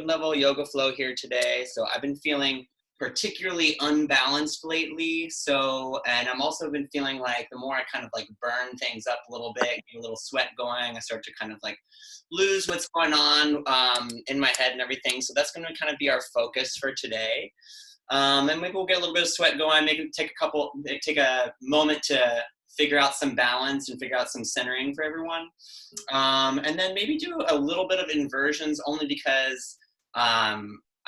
level yoga flow here today. So I've been feeling particularly unbalanced lately. And I'm also been feeling like the more I kind of like burn things up a little bit, get a little sweat going, I start to kind of like lose what's going on in my head and everything. So that's going to kind of be our focus for today. And maybe we'll get a little bit of sweat going, maybe take a moment to figure out some balance and figure out some centering for everyone. And then maybe do a little bit of inversions only because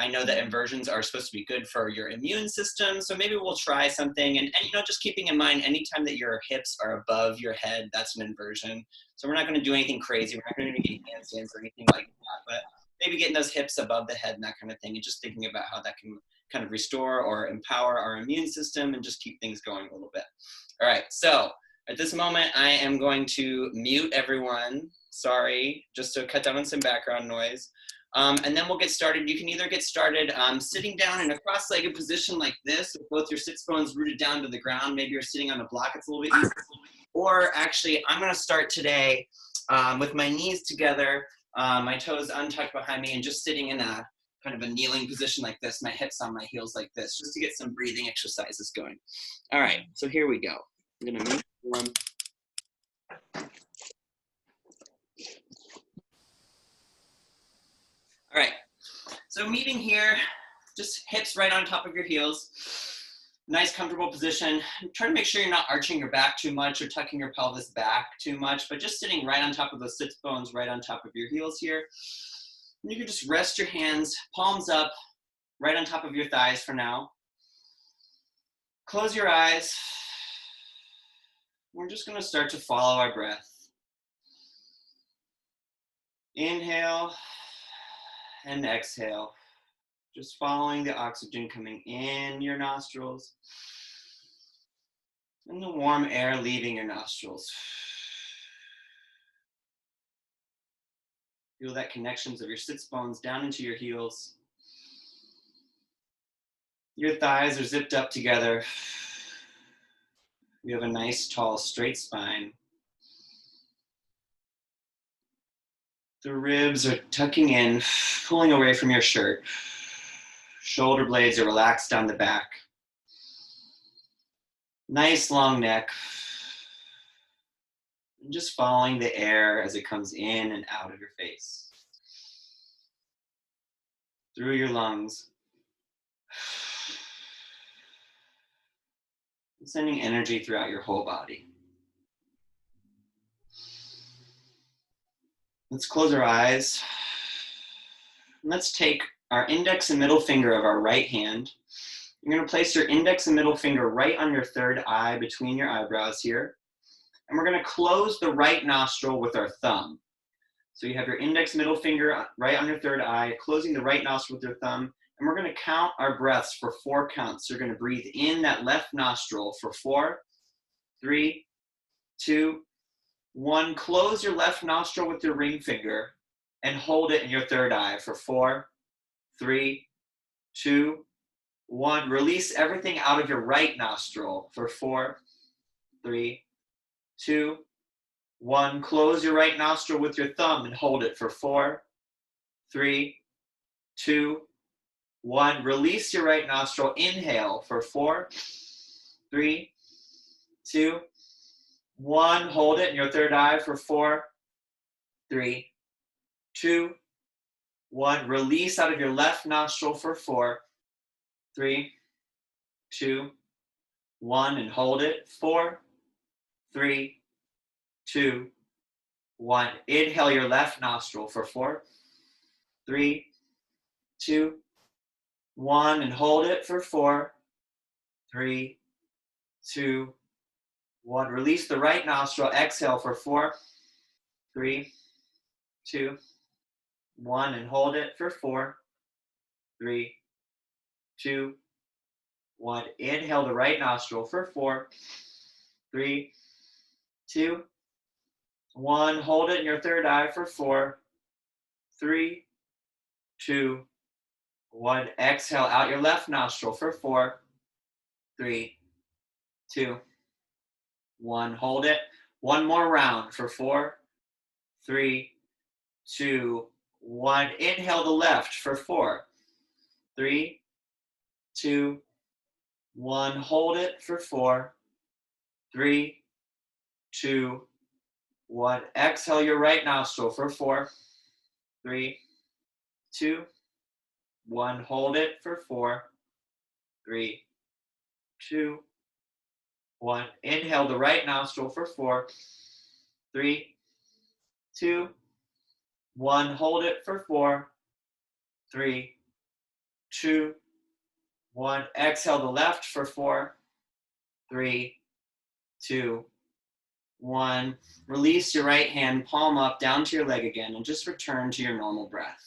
I know that inversions are supposed to be good for your immune system. So maybe we'll try something and just keeping in mind, anytime that your hips are above your head, that's an inversion. So we're not going to do anything crazy. We're not going to do any handstands or anything like that, but maybe getting those hips above the head and that kind of thing, and just thinking about how that can kind of restore or empower our immune system and just keep things going a little bit. All right, so at this moment, I am going to mute everyone. Sorry, just to cut down on some background noise. And then we'll get started. You can either get started sitting down in a cross-legged position like this, with both your sits bones rooted down to the ground. Maybe you're sitting on a block, it's a little bit easier. Or actually, I'm gonna start today with my knees together, my toes untucked behind me, and just sitting in a kind of a kneeling position like this, my hips on my heels like this, just to get some breathing exercises going. All right, so here we go. I'm gonna move one. All right, so meeting here, just hips right on top of your heels. Nice comfortable position. Try to make sure you're not arching your back too much or tucking your pelvis back too much, but just sitting right on top of those sits bones, right on top of your heels here. And you can just rest your hands, palms up, right on top of your thighs for now. Close your eyes. We're just gonna start to follow our breath. Inhale and exhale. Just following the oxygen coming in your nostrils and the warm air leaving your nostrils. Feel that connections of your sits bones down into your heels. Your thighs are zipped up together. You have a nice, tall, straight spine. The ribs are tucking in, pulling away from your shirt. Shoulder blades are relaxed down the back. Nice long neck. And just following the air as it comes in and out of your face. Through your lungs. Sending energy throughout your whole body. Let's close our eyes. Let's take our index and middle finger of our right hand. You're going to place your index and middle finger right on your third eye between your eyebrows here. And we're going to close the right nostril with our thumb. So you have your index, middle finger right on your third eye, closing the right nostril with your thumb. And we're going to count our breaths for 4 counts. So you're going to breathe in that left nostril for 4, 3, 2, 1. Close your left nostril with your ring finger and hold it in your third eye for 4, 3, 2, 1. Release everything out of your right nostril for 4, 3, 2, 1. Close your right nostril with your thumb and hold it for 4, 3, 2, 1. Release your right nostril. Inhale for 4, 3, 2, 1. Hold it in your third eye for 4, 3, 2, 1. Release out of your left nostril for 4, 3, 2, 1. And hold it. 4, 3, 2, 1. Inhale your left nostril for 4, 3, 2, 1. And hold it for 4, 3, 2, 1. Release the right nostril. Exhale for 4, 3, 2, 1. And hold it for 4, 3, 2, 1. Inhale the right nostril for 4, 3, 2, 1. Hold it in your third eye for 4, 3, 2, 1. Exhale out your left nostril for 4, 3, 2, 1. Hold it. One more round for 4, 3, 2, 1. Inhale the left for 4. 3, 2, 1. Hold it for 4. 3, 2, 1. Exhale your right nostril for 4. 3, 2, 1. Hold it for 4. 3, 2, 1. Inhale the right nostril for 4. 3, 2, 1. Hold it for 4. 3, 2, 1. Exhale the left for 4. 3, 2, 1. Release your right hand, palm up, down to your leg again, and just return to your normal breath.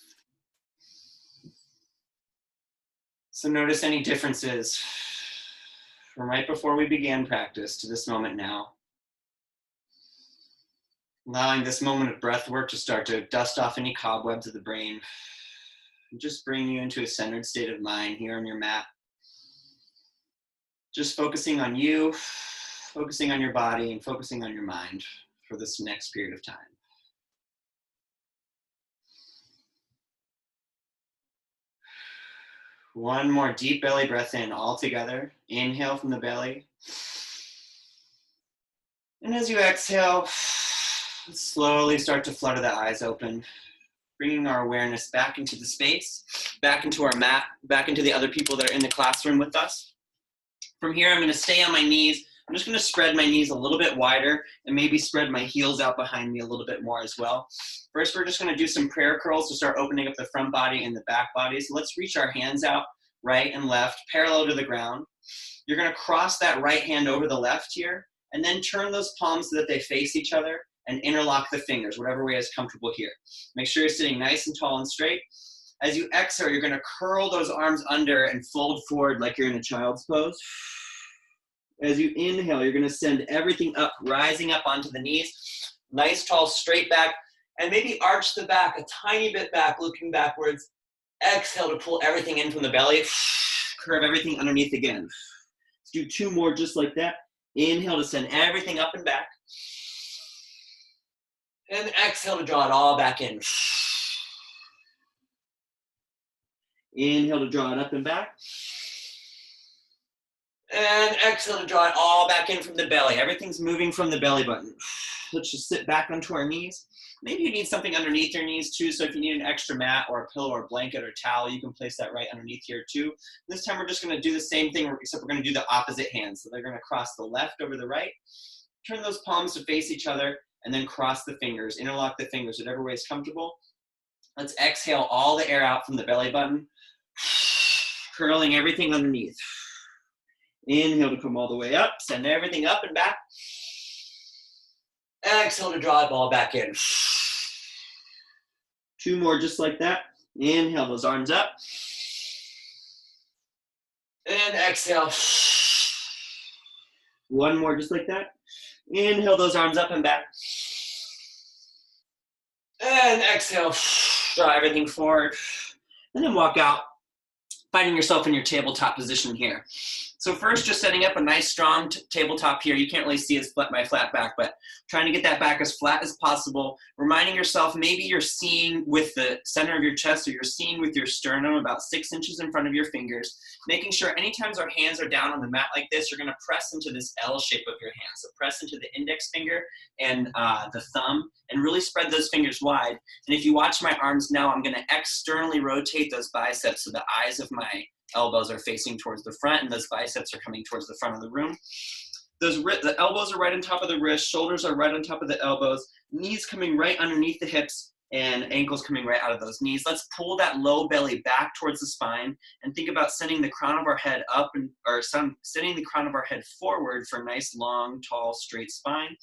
So notice any differences from right before we began practice to this moment now. Allowing this moment of breath work to start to dust off any cobwebs of the brain. And just bring you into a centered state of mind here on your mat. Just focusing on you, focusing on your body, and focusing on your mind for this next period of time. One more deep belly breath in all together. Inhale from the belly. And as you exhale, slowly start to flutter the eyes open, bringing our awareness back into the space, back into our mat, back into the other people that are in the classroom with us. From here, I'm going to stay on my knees. I'm just going to spread my knees a little bit wider and maybe spread my heels out behind me a little bit more as well. First, we're just going to do some prayer curls to start opening up the front body and the back body. So let's reach our hands out, right and left, parallel to the ground. You're going to cross that right hand over the left here, and then turn those palms so that they face each other and interlock the fingers, whatever way is comfortable here. Make sure you're sitting nice and tall and straight. As you exhale, you're going to curl those arms under and fold forward like you're in a child's pose. As you inhale, you're going to send everything up, rising up onto the knees. Nice, tall, straight back, and maybe arch the back a tiny bit back, looking backwards. Exhale to pull everything in from the belly. Curve everything underneath again. Let's do 2 more just like that. Inhale to send everything up and back. And exhale to draw it all back in. Inhale to draw it up and back. And exhale to draw it all back in from the belly. Everything's moving from the belly button. Let's just sit back onto our knees. Maybe you need something underneath your knees too, so if you need an extra mat or a pillow or a blanket or towel, you can place that right underneath here too. This time we're just going to do the same thing, except we're going to do the opposite hands. So they're going to cross the left over the right, turn those palms to face each other, and then cross the fingers, interlock the fingers, whatever way is comfortable. Let's exhale all the air out from the belly button, curling everything underneath. Inhale to come all the way up, send everything up and back. Exhale to draw it all back in. 2 more just like that. Inhale those arms up. And exhale. 1 more just like that. Inhale those arms up and back. And exhale. Draw everything forward. And then walk out, finding yourself in your tabletop position here. So first, just setting up a nice strong tabletop here. You can't really see my flat back, but trying to get that back as flat as possible. Reminding yourself, maybe you're seeing with the center of your chest, or you're seeing with your sternum about 6 inches in front of your fingers. Making sure anytime our hands are down on the mat like this, you're going to press into this L shape of your hand. So press into the index finger and the thumb, and really spread those fingers wide. And if you watch my arms now, I'm going to externally rotate those biceps so the eyes of my elbows are facing towards the front, and those biceps are coming towards the front of the room. The elbows are right on top of the wrists, shoulders are right on top of the elbows, knees coming right underneath the hips, and ankles coming right out of those knees. Let's pull that low belly back towards the spine and think about sending the crown of our head up, sending the crown of our head forward for a nice, long, tall, straight spine.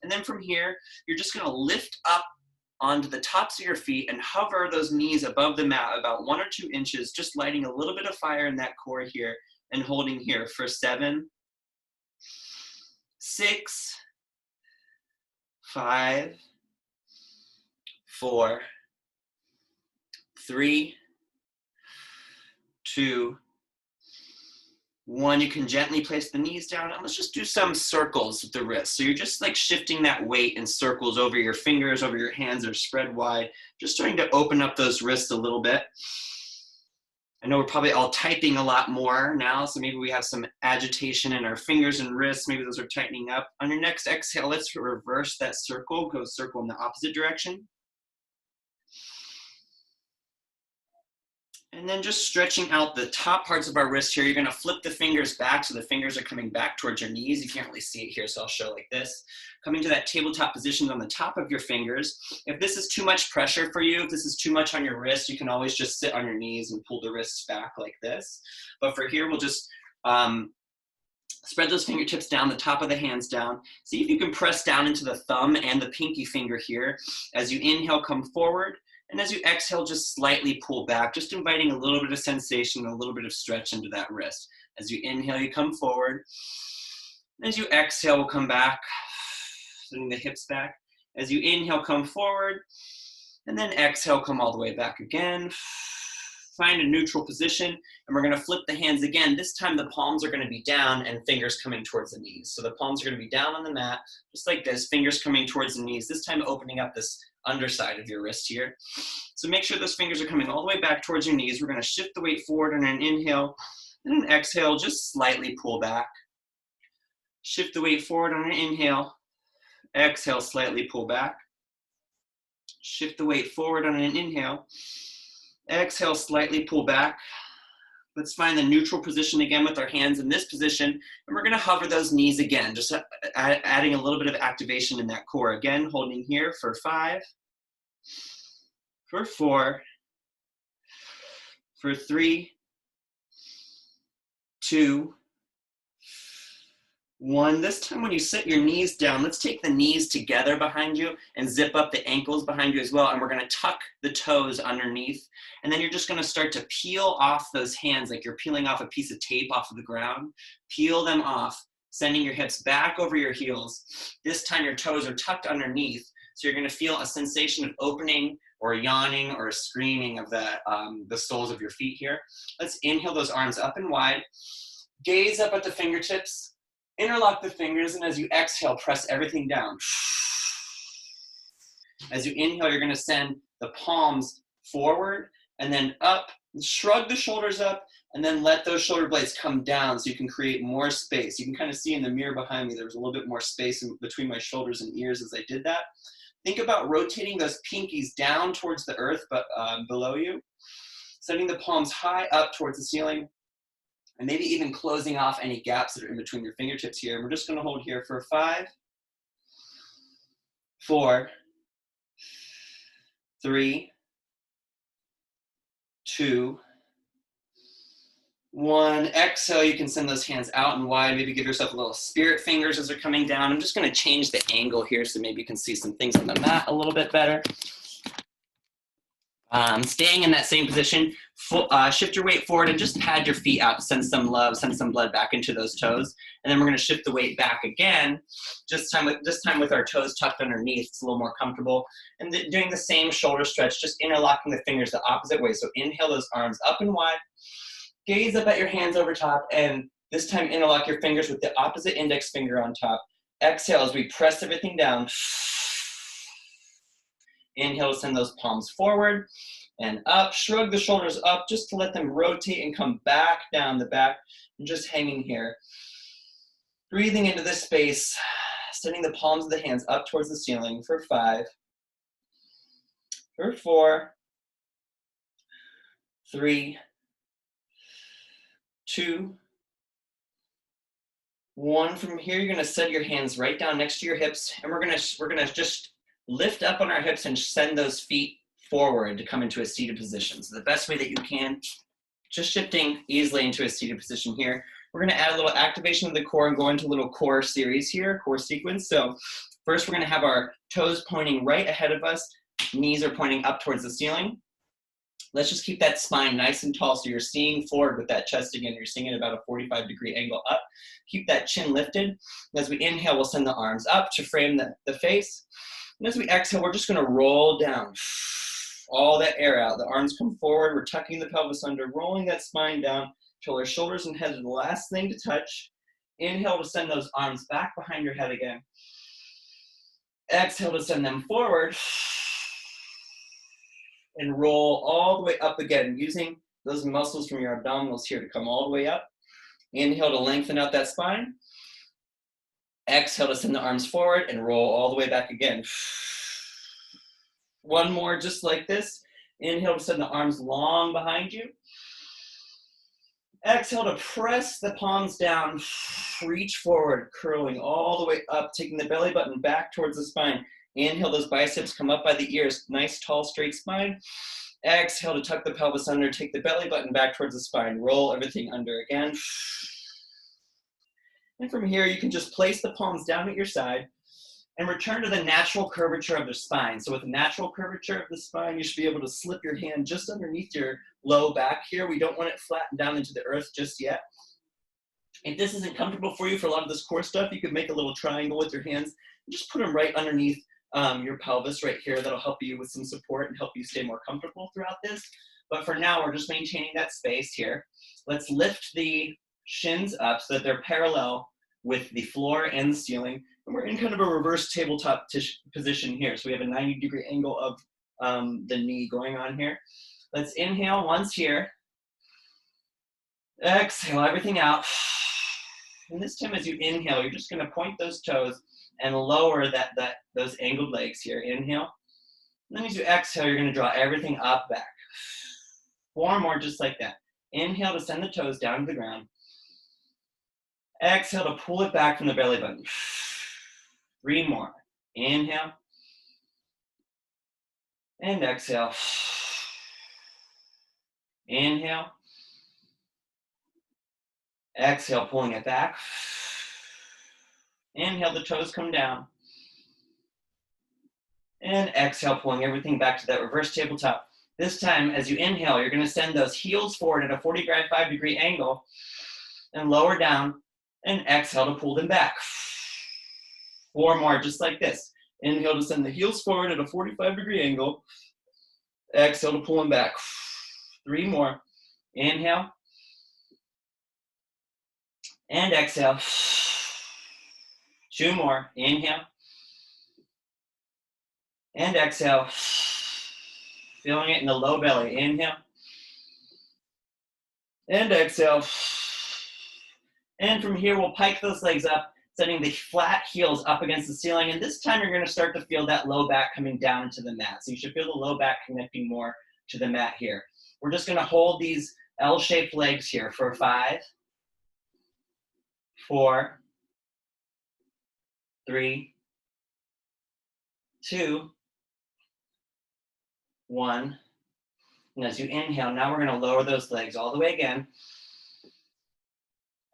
And then from here, you're just gonna lift up onto the tops of your feet and hover those knees above the mat about 1 or 2 inches, just lighting a little bit of fire in that core here and holding here for 7, 6, 5, 4, 3, 2, 1, you can gently place the knees down, and let's just do some circles with the wrists. So you're just like shifting that weight in circles over your fingers, over your hands that are spread wide, just starting to open up those wrists a little bit. I know we're probably all typing a lot more now, so maybe we have some agitation in our fingers and wrists. Maybe those are tightening up. On your next exhale, let's reverse that circle, go circle in the opposite direction. And then just stretching out the top parts of our wrist here. You're gonna flip the fingers back so the fingers are coming back towards your knees. You can't really see it here, so I'll show like this. Coming to that tabletop position on the top of your fingers. If this is too much pressure for you, if this is too much on your wrist, you can always just sit on your knees and pull the wrists back like this. But for here, we'll just spread those fingertips down, the top of the hands down. See if you can press down into the thumb and the pinky finger here. As you inhale, come forward. And as you exhale, just slightly pull back, just inviting a little bit of sensation, a little bit of stretch into that wrist. As you inhale, you come forward. As you exhale, we'll come back, sending the hips back. As you inhale, come forward. And then exhale, come all the way back again. Find a neutral position, and we're gonna flip the hands again. This time the palms are gonna be down and fingers coming towards the knees. So the palms are gonna be down on the mat, just like this, fingers coming towards the knees, this time opening up this underside of your wrist here. So make sure those fingers are coming all the way back towards your knees. We're gonna shift the weight forward on an inhale, and an exhale, just slightly pull back. Shift the weight forward on an inhale, exhale, slightly pull back. Shift the weight forward on an inhale, exhale, slightly pull back. Let's find the neutral position again with our hands in this position, and we're gonna hover those knees again, just adding a little bit of activation in that core. Again, holding here for 5, for 4, for 3, 2, 1. This time when you sit your knees down, let's take the knees together behind you and zip up the ankles behind you as well. And we're gonna tuck the toes underneath. And then you're just gonna start to peel off those hands like you're peeling off a piece of tape off of the ground. Peel them off, sending your hips back over your heels. This time your toes are tucked underneath. So you're gonna feel a sensation of opening or yawning or screaming of the soles of your feet here. Let's inhale those arms up and wide. Gaze up at the fingertips. Interlock the fingers, and as you exhale, press everything down. As you inhale, you're gonna send the palms forward and then up, shrug the shoulders up, and then let those shoulder blades come down so you can create more space. You can kind of see in the mirror behind me, there's a little bit more space in between my shoulders and ears as I did that. Think about rotating those pinkies down towards the earth, but below you. Sending the palms high up towards the ceiling. And maybe even closing off any gaps that are in between your fingertips here. And we're just gonna hold here for 5, 4, 3, 2, 1. Exhale, you can send those hands out and wide. Maybe give yourself a little spirit fingers as they're coming down. I'm just gonna change the angle here so maybe you can see some things on the mat a little bit better. Staying in that same position, shift your weight forward and just pad your feet out, send some love, send some blood back into those toes. And then we're gonna shift the weight back again, this time with our toes tucked underneath. It's a little more comfortable. And doing the same shoulder stretch, just interlocking the fingers the opposite way. So inhale those arms up and wide, gaze up at your hands over top, and this time interlock your fingers with the opposite index finger on top. Exhale as we press everything down. Inhale, send those palms forward and up. Shrug the shoulders up just to let them rotate and come back down the back and just hanging here. Breathing into this space, sending the palms of the hands up towards the ceiling for 5, for 4, 3, 2, 1. From here, you're gonna set your hands right down next to your hips, and we're gonna just lift up on our hips and send those feet forward to come into a seated position. So the best way that you can, just shifting easily into a seated position here. We're gonna add a little activation of the core and go into a little core series here, core sequence. So first we're gonna have our toes pointing right ahead of us, knees are pointing up towards the ceiling. Let's just keep that spine nice and tall so you're seeing forward with that chest again. You're seeing it about a 45-degree angle up. Keep that chin lifted. And as we inhale, we'll send the arms up to frame the face. And as we exhale, we're just gonna roll down. All that air out. The arms come forward. We're tucking the pelvis under, rolling that spine down, Till our shoulders and head are the last thing to touch. Inhale to send those arms back behind your head again. Exhale to send them forward. And roll all the way up again, using those muscles from your abdominals here to come all the way up. Inhale to lengthen out that spine. Exhale to send the arms forward and roll all the way back again. One more just like this. Inhale to send the arms long behind you. Exhale to press the palms down, reach forward, curling all the way up, taking the belly button back towards the spine. Inhale, those biceps come up by the ears, nice, tall, straight spine. Exhale to tuck the pelvis under, take the belly button back towards the spine, roll everything under again. And from here, you can just place the palms down at your side and return to the natural curvature of the spine. So with the natural curvature of the spine, you should be able to slip your hand just underneath your low back here. We don't want it flattened down into the earth just yet. If this isn't comfortable for you for a lot of this core stuff, you can make a little triangle with your hands and just put them right underneath your pelvis right here. That'll help you with some support and help you stay more comfortable throughout this. But for now, we're just maintaining that space here. Let's lift the shins up so that they're parallel with the floor and the ceiling. And we're in kind of a reverse tabletop position here. So we have a 90-degree angle of the knee going on here. Let's inhale once here. Exhale everything out. And this time as you inhale, you're just going to point those toes and lower those angled legs here. Inhale. And then as you exhale, you're going to draw everything up back. 4 more just like that. Inhale to send the toes down to the ground. Exhale to pull it back from the belly button. 3 more. Inhale. And exhale. Inhale. Exhale, pulling it back. Inhale, the toes come down. And exhale, pulling everything back to that reverse tabletop. This time, as you inhale, you're going to send those heels forward at a 45-degree angle and lower down, and exhale to pull them back. 4 more, just like this. Inhale to send the heels forward at a 45-degree angle. Exhale to pull them back. 3 more. Inhale. And exhale. 2 more. Inhale. And exhale. Feeling it in the low belly. Inhale. And exhale. And from here, we'll pike those legs up, sending the flat heels up against the ceiling. And this time, you're going to start to feel that low back coming down into the mat. So you should feel the low back connecting more to the mat here. We're just going to hold these L-shaped legs here for 5, 4, 3, 2, 1. And as you inhale, now we're going to lower those legs all the way again.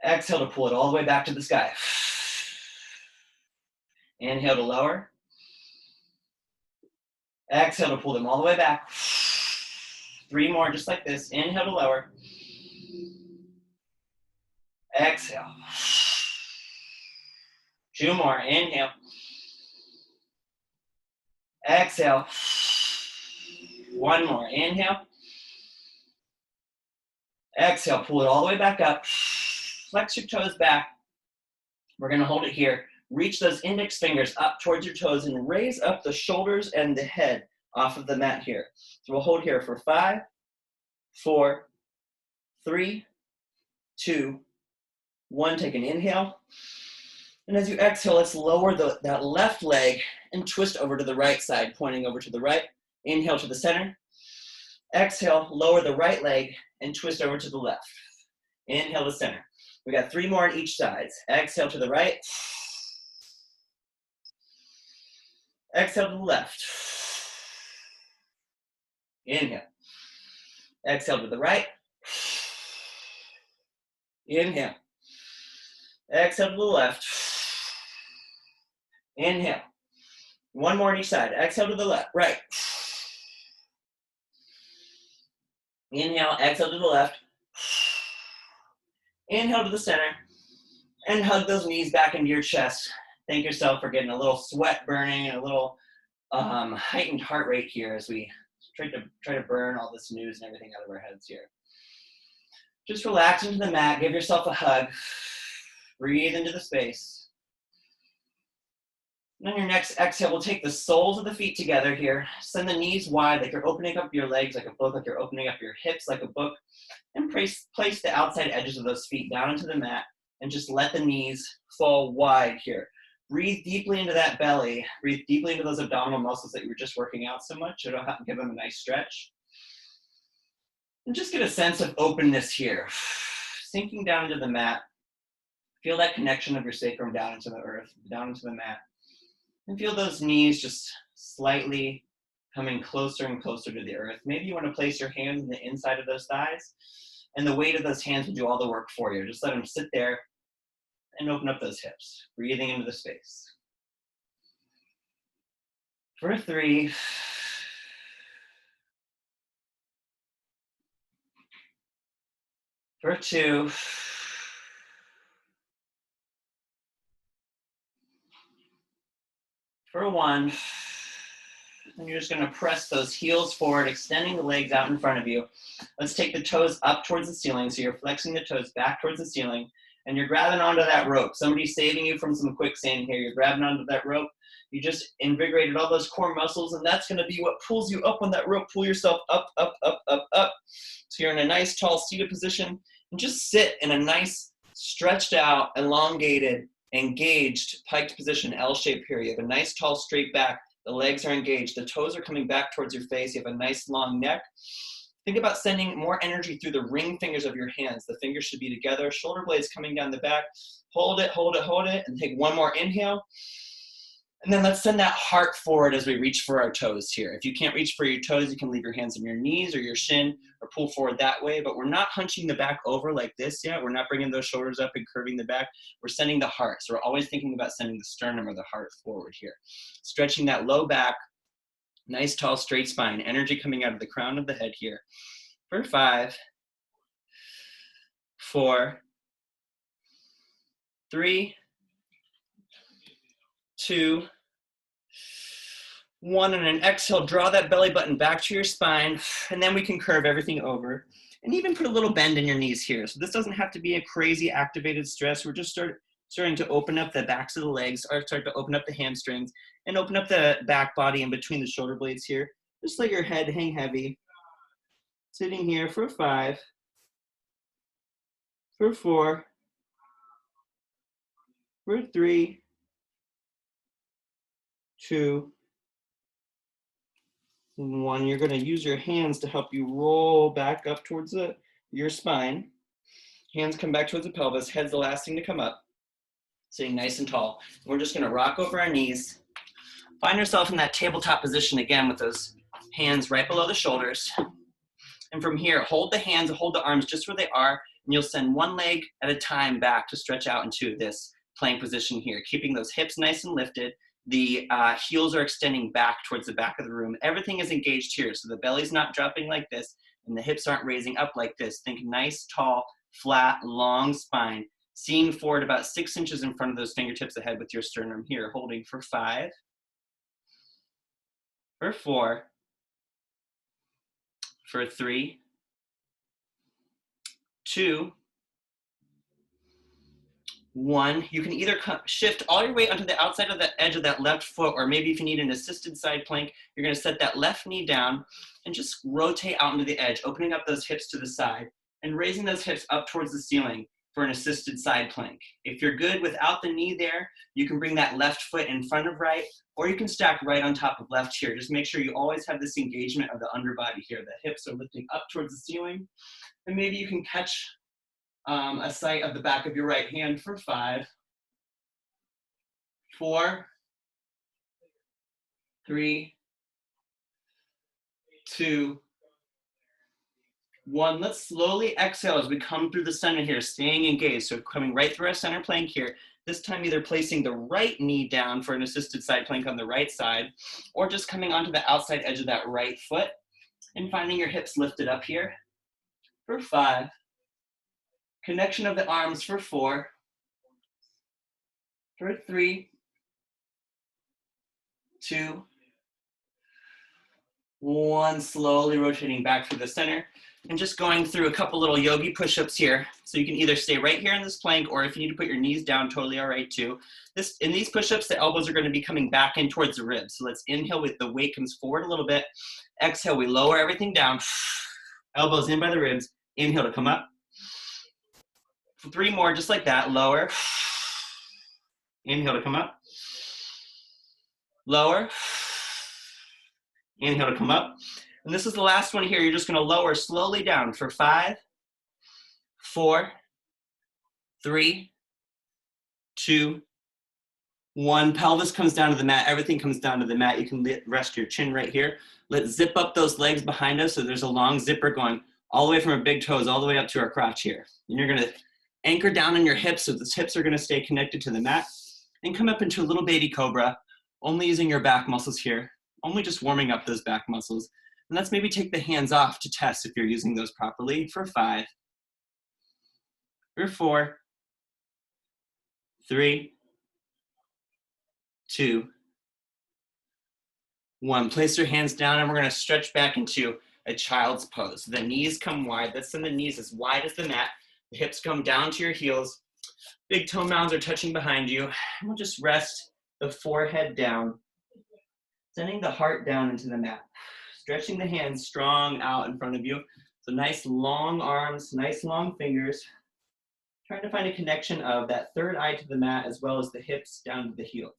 Exhale to pull it all the way back to the sky. Inhale to lower. Exhale to pull them all the way back. 3 more, just like this. Inhale to lower. Exhale. 2 more. Inhale. Exhale. 1 more. Inhale. Exhale. Pull it all the way back up. Flex your toes back. We're going to hold it here. Reach those index fingers up towards your toes and raise up the shoulders and the head off of the mat here. So we'll hold here for 5, 4, 3, 2, 1. Take an inhale. And as you exhale, let's lower that left leg and twist over to the right side, pointing over to the right. Inhale to the center. Exhale, lower the right leg and twist over to the left. Inhale to center. We got 3 more on each side. Exhale to the right. Exhale to the left. Inhale. Exhale to the right. Inhale. Exhale to the left. Inhale. 1 more on each side. Exhale to the left, right. Inhale, exhale to the left. Inhale to the center. And hug those knees back into your chest. Thank yourself for getting a little sweat burning and a little heightened heart rate here as we try to burn all this news and everything out of our heads here. Just relax into the mat, give yourself a hug. Breathe into the space. And on your next exhale, we'll take the soles of the feet together here. Send the knees wide like you're opening up your legs like a book, like you're opening up your hips like a book. And place the outside edges of those feet down into the mat and just let the knees fall wide here. Breathe deeply into that belly. Breathe deeply into those abdominal muscles that you were just working out so much. It'll give them a nice stretch. And just get a sense of openness here. Sinking down into the mat. Feel that connection of your sacrum down into the earth, down into the mat. And feel those knees just slightly coming closer and closer to the earth. Maybe you want to place your hands on the inside of those thighs, and the weight of those hands will do all the work for you. Just let them sit there and open up those hips, breathing into the space. For 3, for 2, for 1, and you're just going to press those heels forward, extending the legs out in front of you. Let's take the toes up towards the ceiling. So you're flexing the toes back towards the ceiling, and you're grabbing onto that rope. Somebody's saving you from some quicksand here. You're grabbing onto that rope. You just invigorated all those core muscles, and that's going to be what pulls you up on that rope. Pull yourself up, up, up, up, up. So you're in a nice, tall, seated position, and just sit in a nice, stretched out, elongated, engaged, piked position, L shape here. You have a nice, tall, straight back. The legs are engaged. The toes are coming back towards your face. You have a nice long neck. Think about sending more energy through the ring fingers of your hands. The fingers should be together. Shoulder blades coming down the back. Hold it, hold it, hold it. And take one more inhale. And then let's send that heart forward as we reach for our toes here. If you can't reach for your toes, you can leave your hands on your knees or your shin or pull forward that way. But we're not hunching the back over like this yet. We're not bringing those shoulders up and curving the back. We're sending the heart. So we're always thinking about sending the sternum or the heart forward here. Stretching that low back, nice tall straight spine, energy coming out of the crown of the head here. For 5, 4, 3, 2, 1, and an exhale, draw that belly button back to your spine, and then we can curve everything over and even put a little bend in your knees here. So this doesn't have to be a crazy activated stretch. We're just starting to open up the backs of the legs, or start to open up the hamstrings and open up the back body in between the shoulder blades here. Just let your head hang heavy. Sitting here for 5, for 4, for 3, 2, 1. You're going to use your hands to help you roll back up towards your spine. Hands come back towards the pelvis. Head's the last thing to come up. Sitting nice and tall. We're just going to rock over our knees. Find yourself in that tabletop position again with those hands right below the shoulders. And from here, hold the hands, hold the arms just where they are, and you'll send one leg at a time back to stretch out into this plank position here, keeping those hips nice and lifted. The heels are extending back towards the back of the room. Everything is engaged here, so the belly's not dropping like this, and the hips aren't raising up like this. Think nice, tall, flat, long spine, seeing forward about 6 inches in front of those fingertips ahead with your sternum here, holding for 5, for 4, for 3, 2, 1. You can either shift all your weight onto the outside of the edge of that left foot, or maybe if you need an assisted side plank, you're going to set that left knee down and just rotate out into the edge, opening up those hips to the side and raising those hips up towards the ceiling for an assisted side plank. If you're good without the knee there, you can bring that left foot in front of right, or you can stack right on top of left here. Just make sure you always have this engagement of the underbody here. The hips are lifting up towards the ceiling, and maybe you can catch a sight of the back of your right hand for 5, 4, 3, 2, 1. Let's slowly exhale as we come through the center here, staying engaged. So coming right through our center plank here, this time either placing the right knee down for an assisted side plank on the right side, or just coming onto the outside edge of that right foot and finding your hips lifted up here for 5. Connection of the arms for 4, for 3, 2, 1. Slowly rotating back through the center. And just going through a couple little yogi push-ups here. So you can either stay right here in this plank, or if you need to put your knees down, totally all right too. In these push-ups, the elbows are going to be coming back in towards the ribs. So let's inhale with the weight comes forward a little bit. Exhale, we lower everything down. Elbows in by the ribs. Inhale to come up. 3 more, just like that. Lower. Inhale to come up. Lower. Inhale to come up. And this is the last one here. You're just going to lower slowly down for 5, 4, 3, 2, 1. Pelvis comes down to the mat. Everything comes down to the mat. You can rest your chin right here. Let's zip up those legs behind us. So there's a long zipper going all the way from our big toes all the way up to our crotch here. And you're going to anchor down on your hips. So the hips are going to stay connected to the mat. And come up into a little baby cobra, only using your back muscles here. Only just warming up those back muscles. And let's maybe take the hands off to test if you're using those properly for 5, or 4, 3, 2, 1. Place your hands down and we're going to stretch back into a child's pose. The knees come wide. Let's send the knees as wide as the mat. The hips come down to your heels. Big toe mounds are touching behind you. And we'll just rest the forehead down, sending the heart down into the mat. Stretching the hands strong out in front of you. So nice long arms, nice long fingers. Trying to find a connection of that third eye to the mat as well as the hips down to the heels.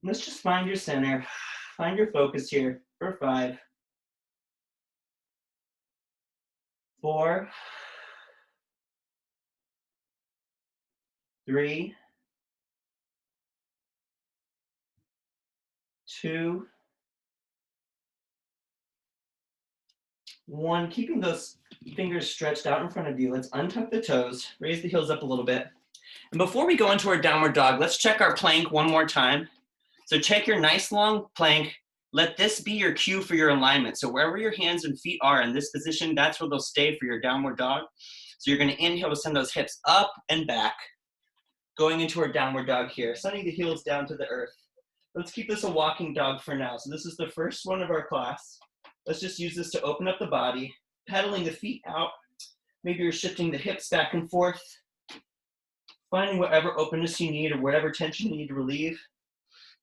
Let's just find your center. Find your focus here for 5, 4, 3, 2, 1. Keeping those fingers stretched out in front of you. Let's untuck the toes, raise the heels up a little bit. And before we go into our downward dog, let's check our plank one more time. So check your nice long plank. Let this be your cue for your alignment. So wherever your hands and feet are in this position, that's where they'll stay for your downward dog. So you're going to inhale to send those hips up and back. Going into our downward dog here, sending the heels down to the earth. Let's keep this a walking dog for now. So this is the first one of our class. Let's just use this to open up the body, pedaling the feet out. Maybe you're shifting the hips back and forth, finding whatever openness you need or whatever tension you need to relieve.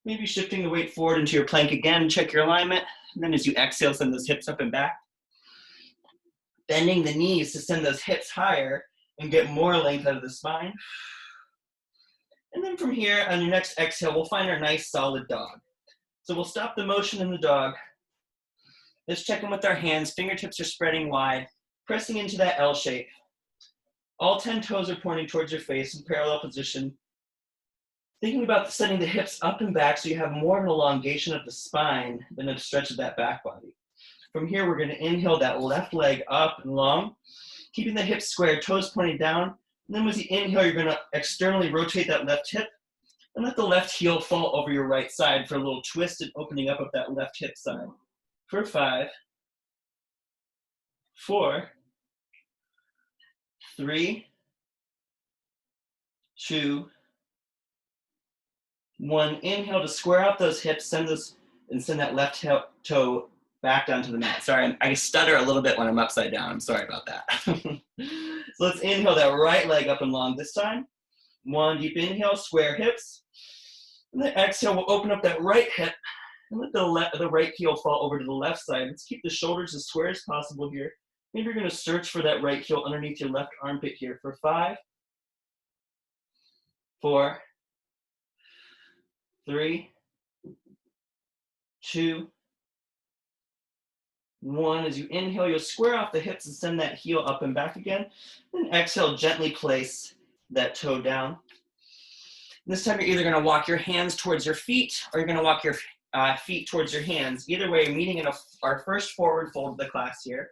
Maybe shifting the weight forward into your plank again, check your alignment. And then as you exhale, send those hips up and back. Bending the knees to send those hips higher and get more length out of the spine. And then from here, on your next exhale, we'll find our nice solid dog. So we'll stop the motion in the dog. Let's check in with our hands. Fingertips are spreading wide, pressing into that L shape. All 10 toes are pointing towards your face in parallel position. Thinking about sending the hips up and back so you have more of an elongation of the spine than a stretch of that back body. From here, we're going to inhale that left leg up and long, keeping the hips square, toes pointing down. And then as you inhale, you're going to externally rotate that left hip and let the left heel fall over your right side for a little twist and opening up of that left hip side. For 5, 4, 3, 2, 1. Inhale to square out those hips, send that left toe back down to the mat. Sorry, I stutter a little bit when I'm upside down. I'm sorry about that. So let's inhale that right leg up and long this time. 1 deep inhale, square hips. And then exhale, we'll open up that right hip and let the right heel fall over to the left side. Let's keep the shoulders as square as possible here. Maybe you're going to search for that right heel underneath your left armpit here for 5, 4, 3, 2, 1. As you inhale, you'll square off the hips and send that heel up and back again. Then exhale, gently place that toe down. And this time you're either going to walk your hands towards your feet or you're going to walk your feet towards your hands. Either way, meeting in our first forward fold of the class here.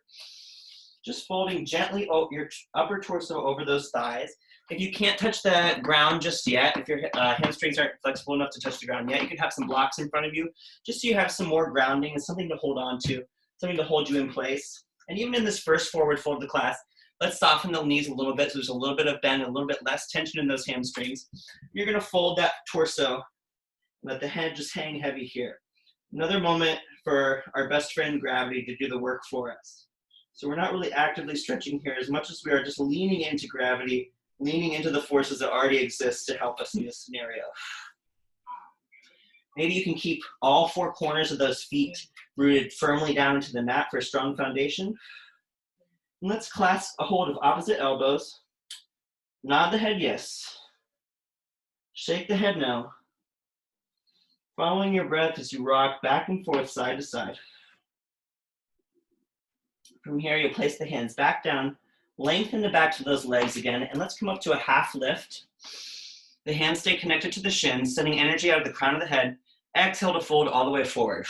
Just folding gently your upper torso over those thighs. If you can't touch the ground just yet, if your hamstrings aren't flexible enough to touch the ground yet, you can have some blocks in front of you, just so you have some more grounding and something to hold on to, something to hold you in place. And even in this first forward fold of the class, let's soften the knees a little bit so there's a little bit of bend, a little bit less tension in those hamstrings. You're going to fold that torso, let the head just hang heavy here. Another moment for our best friend gravity to do the work for us. So we're not really actively stretching here as much as we are just leaning into gravity, leaning into the forces that already exist to help us in this scenario. Maybe you can keep all four corners of those feet rooted firmly down into the mat for a strong foundation. And let's clasp a hold of opposite elbows. Nod the head yes. Shake the head no. Following your breath as you rock back and forth side to side. From here, you'll place the hands back down, lengthen the backs of those legs again, and let's come up to a half lift. The hands stay connected to the shins, sending energy out of the crown of the head. Exhale to fold all the way forward.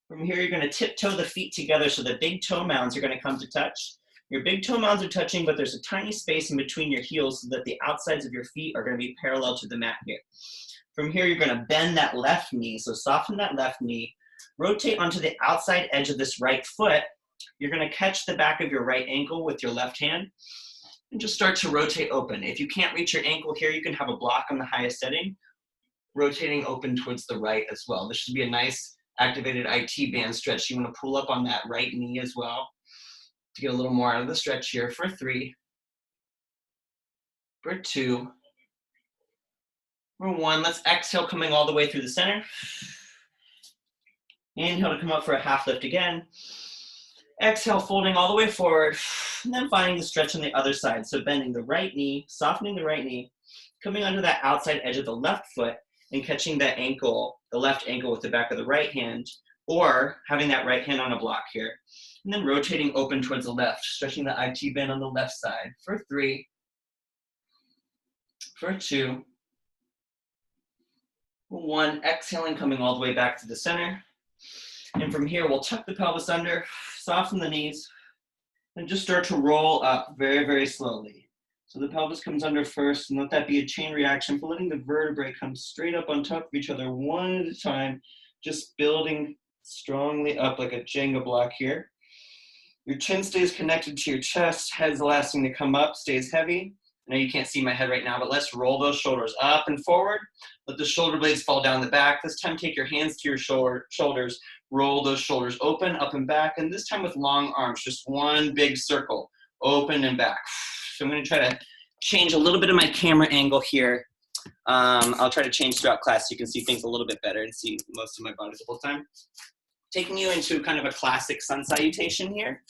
From here, you're going to tiptoe the feet together so the big toe mounds are going to come to touch. Your big toe mounds are touching, but there's a tiny space in between your heels so that the outsides of your feet are going to be parallel to the mat here. From here, you're going to bend that left knee, so soften that left knee. Rotate onto the outside edge of this right foot. You're going to catch the back of your right ankle with your left hand and just start to rotate open. If you can't reach your ankle here, you can have a block on the highest setting, rotating open towards the right as well. This should be a nice activated IT band stretch. You want to pull up on that right knee as well to get a little more out of the stretch here for 3, for 2, for 1. Let's exhale, coming all the way through the center. Inhale to come up for a half lift again. Exhale, folding all the way forward, and then finding the stretch on the other side. So bending the right knee, softening the right knee, coming onto that outside edge of the left foot and catching that ankle, the left ankle with the back of the right hand, or having that right hand on a block here. And then rotating open towards the left, stretching the IT band on the left side for 3, for 2, for 1. Exhaling, coming all the way back to the center. And from here, we'll tuck the pelvis under, soften the knees, and just start to roll up very, very slowly. So the pelvis comes under first, and let that be a chain reaction for letting the vertebrae come straight up on top of each other one at a time, just building strongly up like a Jenga block here. Your chin stays connected to your chest, head's the last thing to come up, stays heavy. I know you can't see my head right now, but let's roll those shoulders up and forward. Let the shoulder blades fall down the back. This time, take your hands to your shoulders. Roll those shoulders open, up and back. And this time with long arms, just one big circle, open and back. So I'm going to try to change a little bit of my camera angle here. I'll try to change throughout class so you can see things a little bit better and see most of my body the whole time. Taking you into kind of a classic sun salutation here.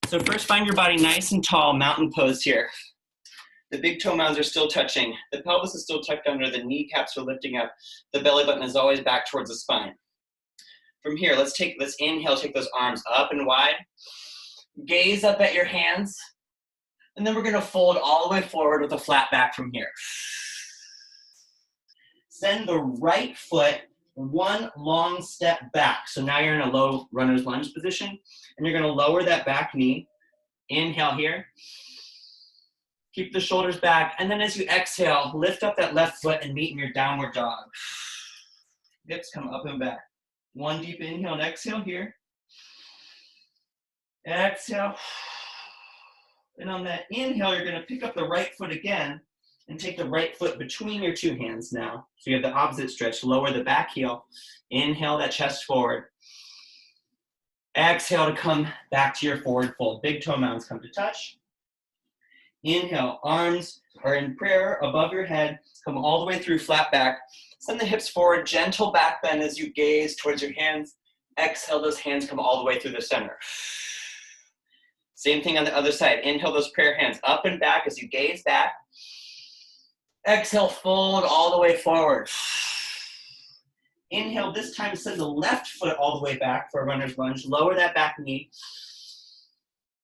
So first, find your body nice and tall, mountain pose here. The big toe mounds are still touching. The pelvis is still tucked under. The kneecaps are lifting up. The belly button is always back towards the spine. From here, let's inhale, take those arms up and wide. Gaze up at your hands. And then we're gonna fold all the way forward with a flat back from here. Send the right foot one long step back. So now you're in a low runner's lunge position. And you're gonna lower that back knee. Inhale here. Keep the shoulders back, and then as you exhale, lift up that left foot and meet in your downward dog. Hips come up and back. One deep inhale and exhale here. Exhale. And on that inhale, you're going to pick up the right foot again and take the right foot between your two hands now. So you have the opposite stretch. Lower the back heel. Inhale that chest forward. Exhale to come back to your forward fold. Big toe mounds come to touch. Inhale, arms are in prayer above your head. Come all the way through flat back. Send the hips forward, gentle back bend as you gaze towards your hands. Exhale, those hands come all the way through the center. Same thing on the other side. Inhale those prayer hands up and back as you gaze back. Exhale, fold all the way forward. Inhale, this time send the left foot all the way back for a runner's lunge. Lower that back knee.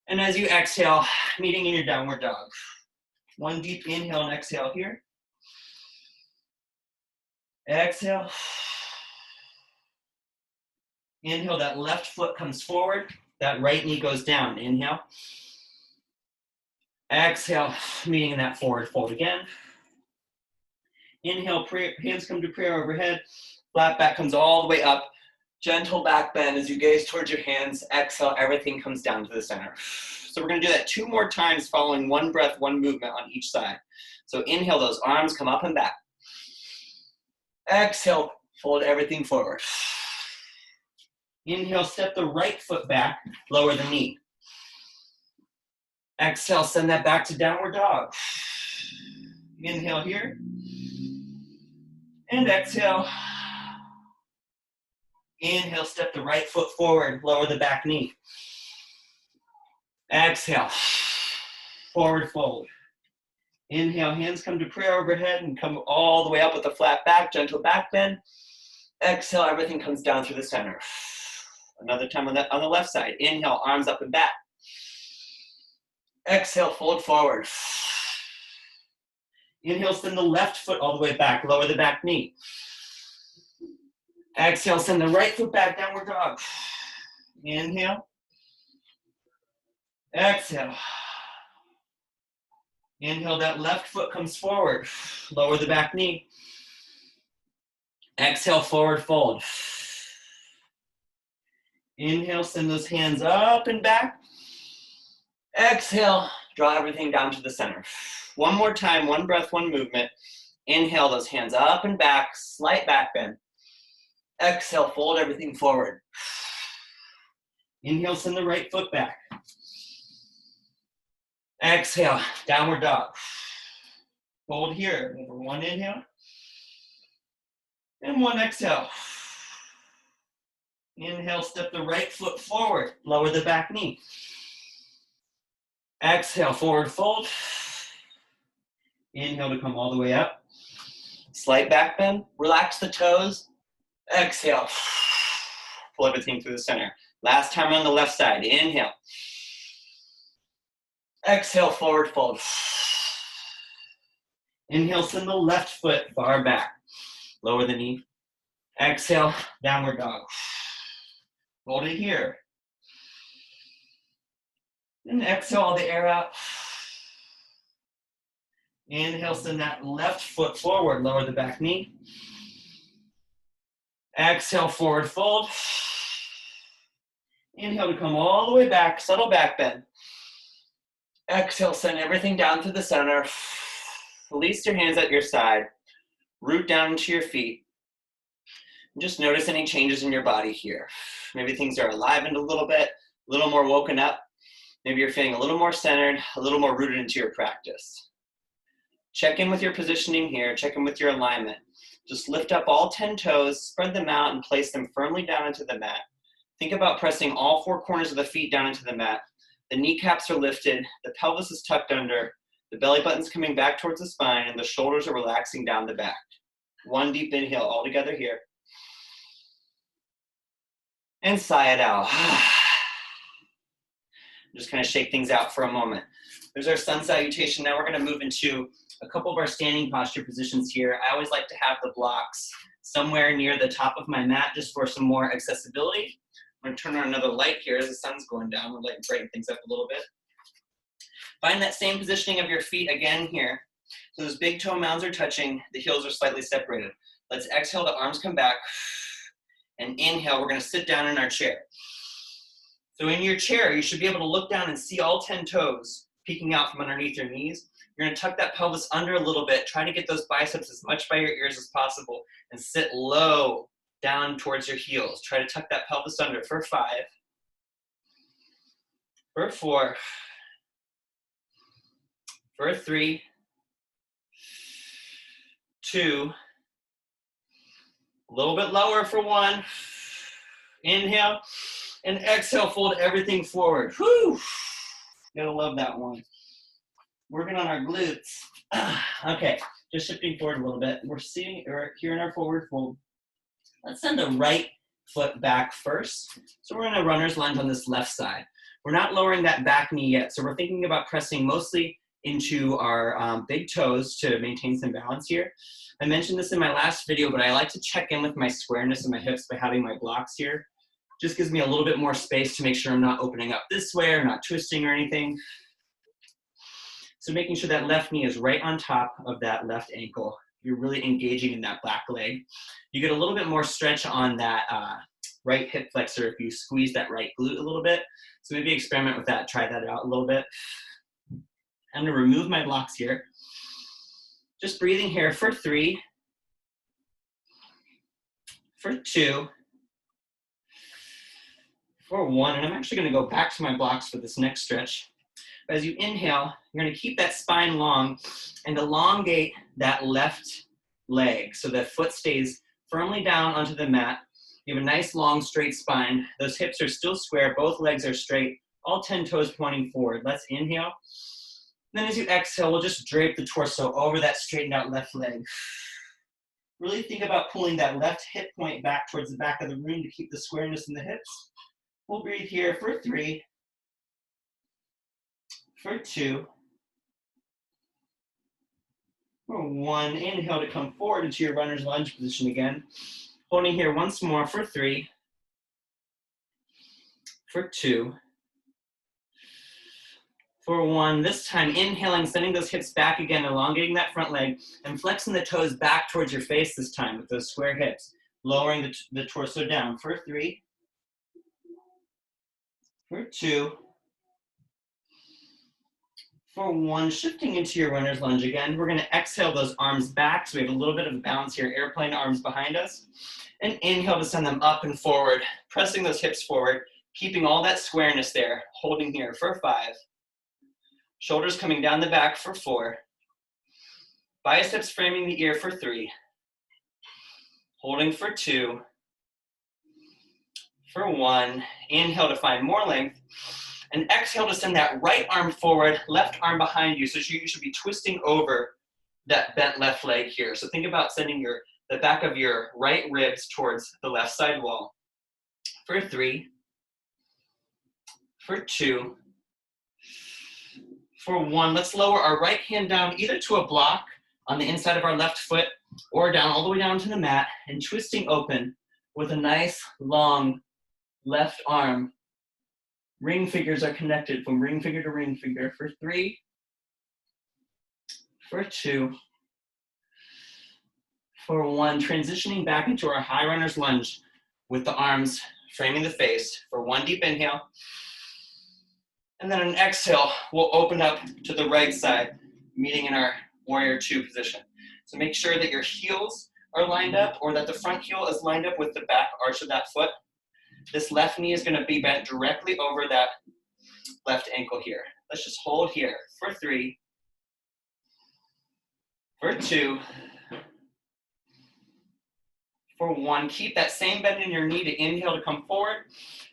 And as you exhale, meeting in your downward dog. One deep inhale and exhale here. Exhale. Inhale, that left foot comes forward. That right knee goes down. Inhale. Exhale, meeting in that forward fold again. Inhale, hands come to prayer overhead. Flat back comes all the way up. Gentle back bend as you gaze towards your hands. Exhale, everything comes down to the center. So we're going to do that 2 more times following one breath, one movement on each side. So inhale, those arms come up and back. Exhale, fold everything forward. Inhale, step the right foot back, lower the knee. Exhale, send that back to downward dog. Inhale here. And exhale. Inhale, step the right foot forward, lower the back knee. Exhale, forward fold. Inhale, hands come to prayer overhead and come all the way up with a flat back, gentle back bend. Exhale, everything comes down through the center. Another time on the left side. Inhale, arms up and back. Exhale, fold forward. Inhale, send the left foot all the way back, lower the back knee. Exhale, send the right foot back, downward dog. Inhale. Exhale. Inhale, that left foot comes forward. Lower the back knee. Exhale, forward fold. Inhale, send those hands up and back. Exhale, draw everything down to the center. One more time, one breath, one movement. Inhale, those hands up and back, slight back bend. Exhale, fold everything forward. Inhale, send the right foot back. Exhale, downward dog. Hold here. Over one inhale. And one exhale. Inhale, step the right foot forward. Lower the back knee. Exhale, forward fold. Inhale to come all the way up. Slight back bend. Relax the toes. Exhale. Pull everything through the center. Last time on the left side. Inhale. Exhale, forward fold. Inhale, send the left foot far back. Lower the knee. Exhale, downward dog. Hold it here. And exhale all the air out. Inhale, send that left foot forward. Lower the back knee. Exhale, forward fold. Inhale to come all the way back. Subtle back bend. Exhale, send everything down to the center. Release your hands at your side. Root down into your feet. And just notice any changes in your body here. Maybe things are alivened a little bit, a little more woken up. Maybe you're feeling a little more centered, a little more rooted into your practice. Check in with your positioning here. Check in with your alignment. Just lift up all 10 toes, spread them out, and place them firmly down into the mat. Think about pressing all 4 corners of the feet down into the mat. The kneecaps are lifted, the pelvis is tucked under, the belly button's coming back towards the spine, and the shoulders are relaxing down the back. One deep inhale all together here. And sigh it out. Just kind of shake things out for a moment. There's our sun salutation. Now we're going to move into a couple of our standing posture positions here. I always like to have the blocks somewhere near the top of my mat just for some more accessibility. I'm going to turn on another light here as the sun's going down. We'll brighten things up a little bit. Find that same positioning of your feet again here. So those big toe mounds are touching, the heels are slightly separated. Let's exhale, the arms come back. And inhale, we're going to sit down in our chair. So in your chair, you should be able to look down and see all 10 toes peeking out from underneath your knees. You're going to tuck that pelvis under a little bit. Try to get those biceps as much by your ears as possible. And sit low down towards your heels. Try to tuck that pelvis under for 5. For 4. For 3. 2. A little bit lower for 1. Inhale. And exhale, fold everything forward. Whew. Gotta love that one. Working on our glutes. Okay, just shifting forward a little bit. We're here in our forward fold. Let's send the right foot back first. So we're in a runner's lunge on this left side. We're not lowering that back knee yet, so we're thinking about pressing mostly into our big toes to maintain some balance here. I mentioned this in my last video, but I like to check in with my squareness of my hips by having my blocks here. Just gives me a little bit more space to make sure I'm not opening up this way or not twisting or anything. So making sure that left knee is right on top of that left ankle. You're really engaging in that back leg. You get a little bit more stretch on that right hip flexor if you squeeze that right glute a little bit. So maybe experiment with that, try that out a little bit. I'm gonna remove my blocks here. Just breathing here for 3, for 2, for 1, and I'm actually gonna go back to my blocks for this next stretch. As you inhale, you're gonna keep that spine long and elongate that left leg so that foot stays firmly down onto the mat. You have a nice long straight spine. Those hips are still square, both legs are straight, all 10 toes pointing forward. Let's inhale. Then as you exhale, we'll just drape the torso over that straightened out left leg. Really think about pulling that left hip point back towards the back of the room to keep the squareness in the hips. We'll breathe here for 3, for 2, for 1. Inhale to come forward into your runner's lunge position again. Holding here once more for 3, for 2, for 1. This time, inhaling, sending those hips back again, elongating that front leg, and flexing the toes back towards your face this time with those square hips, lowering the torso down for 3, for 2, for 1. Shifting into your runner's lunge again. We're gonna exhale those arms back, so we have a little bit of a balance here, airplane arms behind us, and inhale to send them up and forward, pressing those hips forward, keeping all that squareness there, holding here for 5, shoulders coming down the back for 4, biceps framing the ear for 3, holding for 2, for 1. Inhale to find more length, and exhale to send that right arm forward, left arm behind you. So you should be twisting over that bent left leg here. So think about sending the back of your right ribs towards the left side wall. For 3, for 2, for 1. Let's lower our right hand down either to a block on the inside of our left foot or down all the way down to the mat and twisting open with a nice long left arm. Ring fingers are connected from ring finger to ring finger for 3, for 2, for 1. Transitioning back into our high runner's lunge with the arms framing the face for 1 deep inhale. And then an exhale, we'll open up to the right side, meeting in our warrior 2 position. So make sure that your heels are lined up or that the front heel is lined up with the back arch of that foot. This left knee is gonna be bent directly over that left ankle here. Let's just hold here for 3, for 2, for 1. Keep that same bend in your knee to inhale to come forward,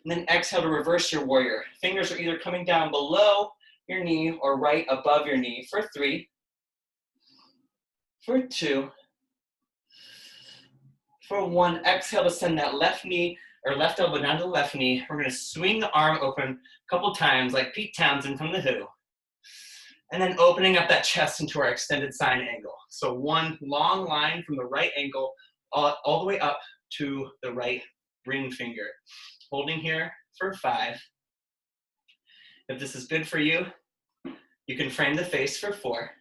and then exhale to reverse your warrior. Fingers are either coming down below your knee or right above your knee for 3, for 2, for 1. Exhale to send that left knee or left elbow down to the left knee. We're gonna swing the arm open a couple times like Pete Townsend from The Who. And then opening up that chest into our extended sine angle. So 1 long line from the right ankle all the way up to the right ring finger. Holding here for 5. If this is good for you, you can frame the face for 4.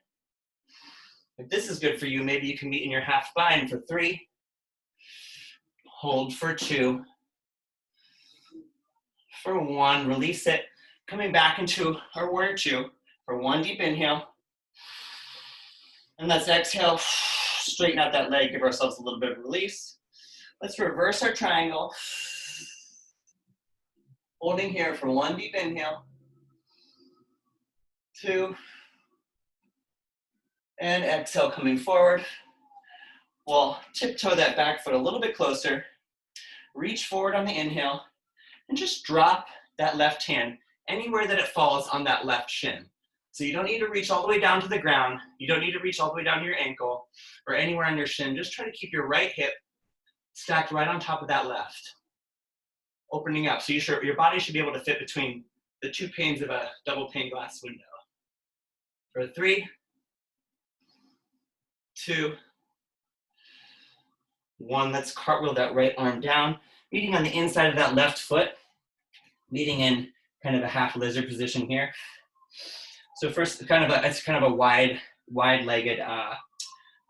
If this is good for you, maybe you can meet in your half bind for 3. Hold for 2. For 1, release it. Coming back into our warrior 2 for 1 deep inhale. And let's exhale, straighten out that leg, give ourselves a little bit of release. Let's reverse our triangle. Holding here for 1 deep inhale. 2. And exhale, coming forward. We'll tiptoe that back foot a little bit closer. Reach forward on the inhale. And just drop that left hand anywhere that it falls on that left shin. So you don't need to reach all the way down to the ground. You don't need to reach all the way down to your ankle or anywhere on your shin. Just try to keep your right hip stacked right on top of that left. Opening up. So your body should be able to fit between the 2 panes of a double pane glass window. For 3, 2, 1. Let's cartwheel that right arm down, meeting on the inside of that left foot, meeting in kind of a half lizard position here. So first, it's kind of a wide-legged,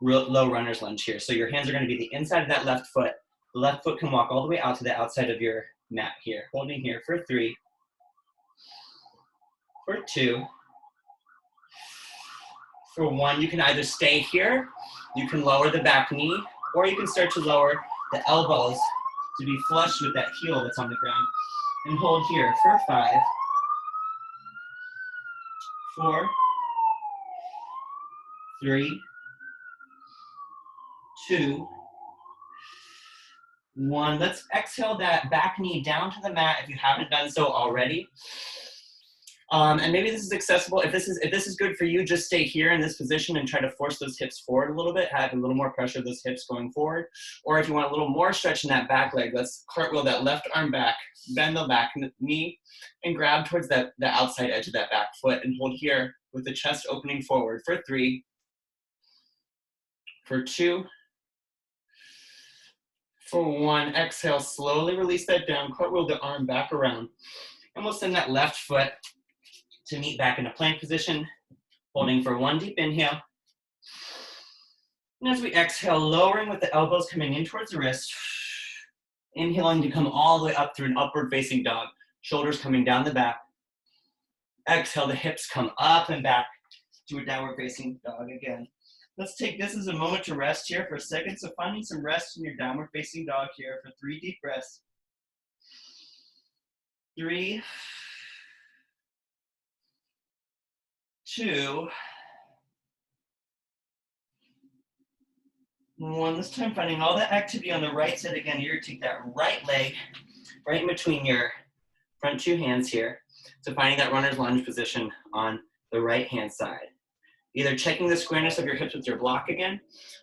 low runner's lunge here. So your hands are going to be the inside of that left foot. The left foot can walk all the way out to the outside of your mat here. Holding here for 3, for 2, for 1. You can either stay here, you can lower the back knee, or you can start to lower the elbows to be flush with that heel that's on the ground. And hold here for 5, 4, 3, 2, 1. Let's exhale that back knee down to the mat if you haven't done so already. And maybe this is accessible. If this is good for you, just stay here in this position and try to force those hips forward a little bit, have a little more pressure of those hips going forward. Or if you want a little more stretch in that back leg, let's cartwheel that left arm back, bend the back knee, and grab towards the outside edge of that back foot and hold here with the chest opening forward for 3, for 2, for 1. Exhale, slowly release that down, cartwheel the arm back around, and we'll send that left foot to meet back in a plank position, holding for 1 deep inhale. And as we exhale, lowering with the elbows coming in towards the wrist, inhaling to come all the way up through an upward facing dog, shoulders coming down the back. Exhale, the hips come up and back to a downward facing dog again. Let's take this as a moment to rest here for a second. So finding some rest in your downward facing dog here for 3 deep breaths. 3, 2, 1. This time finding all that activity on the right side again. You're going to take that right leg right in between your front 2 hands here. So finding that runner's lunge position on the right hand side. Either checking the squareness of your hips with your block again,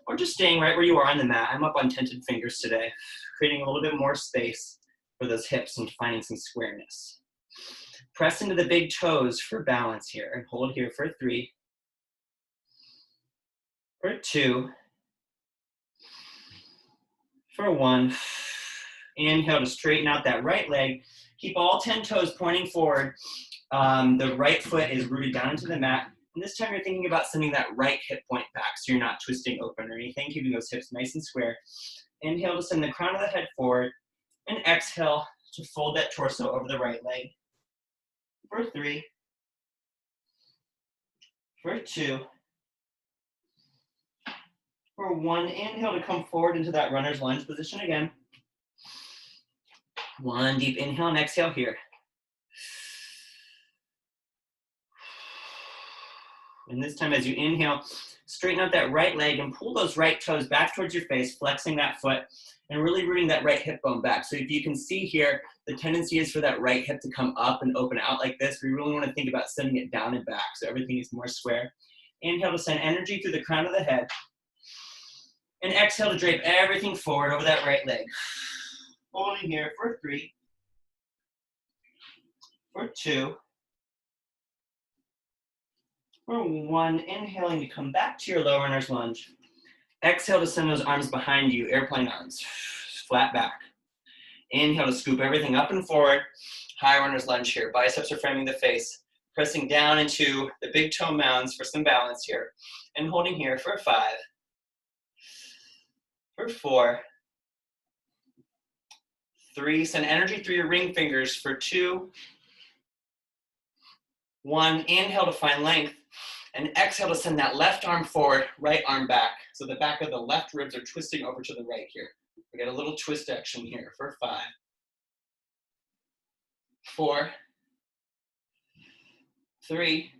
or just staying right where you are on the mat. I'm up on tented fingers today, creating a little bit more space for those hips and finding some squareness. Press into the big toes for balance here and hold here for 3, for 2, for 1. Inhale to straighten out that right leg. Keep all 10 toes pointing forward. The right foot is rooted down into the mat. And this time you're thinking about sending that right hip point back so you're not twisting open or anything, keeping those hips nice and square. Inhale to send the crown of the head forward, and exhale to fold that torso over the right leg. For 3, for 2, for 1. Inhale to come forward into that runner's lunge position again. 1 deep inhale and exhale here. And this time as you inhale, straighten out that right leg and pull those right toes back towards your face, flexing that foot and really rooting that right hip bone back. So if you can see here, the tendency is for that right hip to come up and open out like this. We really want to think about sending it down and back so everything is more square. Inhale to send energy through the crown of the head. And exhale to drape everything forward over that right leg. Holding here for 3, for 2, for 1. Inhaling to come back to your low runner's lunge. Exhale to send those arms behind you, airplane arms, flat back. Inhale to scoop everything up and forward. High runner's lunge here. Biceps are framing the face. Pressing down into the big toe mounds for some balance here. And holding here for 5, for 4, 3. Send energy through your ring fingers for 2, 1. Inhale to find length. And exhale to send that left arm forward, right arm back. So the back of the left ribs are twisting over to the right here. We get a little twist action here for 5, 4, 3,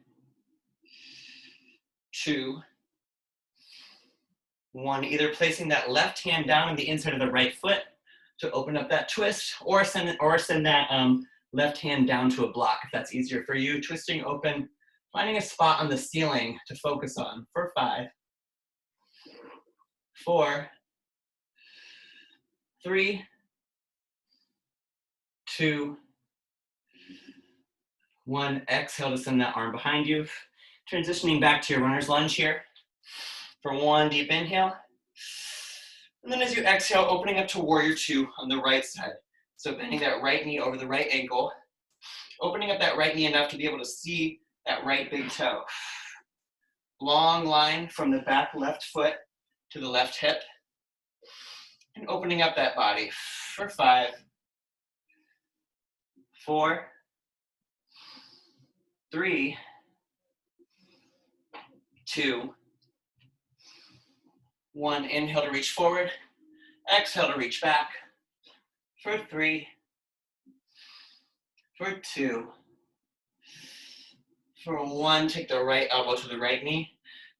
2, 1. Either placing that left hand down on the inside of the right foot to open up that twist, or send that left hand down to a block if that's easier for you. Twisting open, finding a spot on the ceiling to focus on for 5, 4, 3, 2, 1. Exhale to send that arm behind you. Transitioning back to your runner's lunge here for 1 deep inhale. And then as you exhale, opening up to warrior 2 on the right side. So bending that right knee over the right ankle, opening up that right knee enough to be able to see that right big toe. Long line from the back left foot to the left hip. And opening up that body for 5, 4, 3, 2, 1. Inhale to reach forward. Exhale to reach back for 3, For 2. For 1, take the right elbow to the right knee.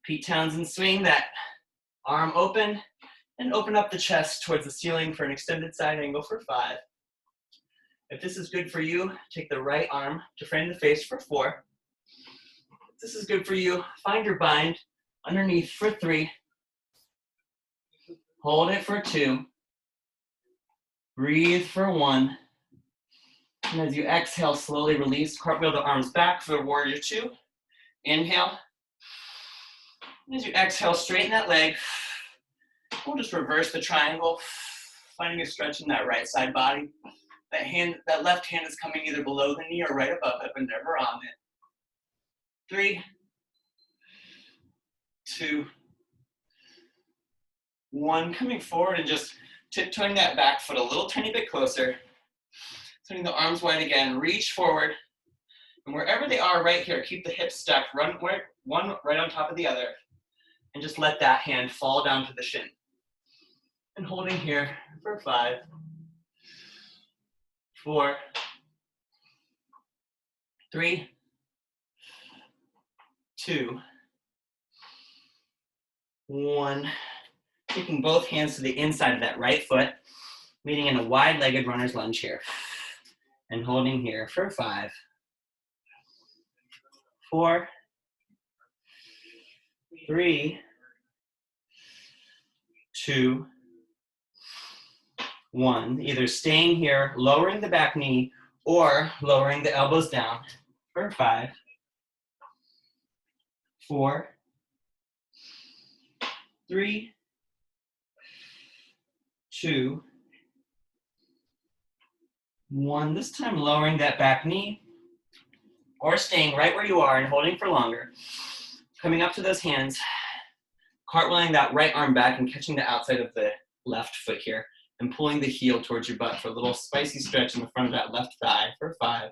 Pete Townsend swing that arm open and open up the chest towards the ceiling for an extended side angle for 5. If this is good for you, take the right arm to frame the face for 4. If this is good for you, find your bind underneath for 3. Hold it for 2. Breathe for 1. And as you exhale, slowly release. Cartwheel the arms back for warrior 2. Inhale. And as you exhale, straighten that leg. We'll just reverse the triangle, finding a stretch in that right side body. That left hand is coming either below the knee or right above it, but never on it. 3, 2, 1. Coming forward and just tiptoeing that back foot a little tiny bit closer. Turning the arms wide again, reach forward. And wherever they are right here, keep the hips stacked, one right on top of the other. And just let that hand fall down to the shin. And holding here for 5, 4, 3, 2, 1. Taking both hands to the inside of that right foot, meeting in a wide-legged runner's lunge here. And holding here for 5, 4, 3, 2, 1. Either staying here, lowering the back knee, or lowering the elbows down for 5, 4, 3, 2, 1. This time lowering that back knee, or staying right where you are and holding for longer. Coming up to those hands, cartwheeling that right arm back and catching the outside of the left foot here, and pulling the heel towards your butt for a little spicy stretch in the front of that left thigh for 5,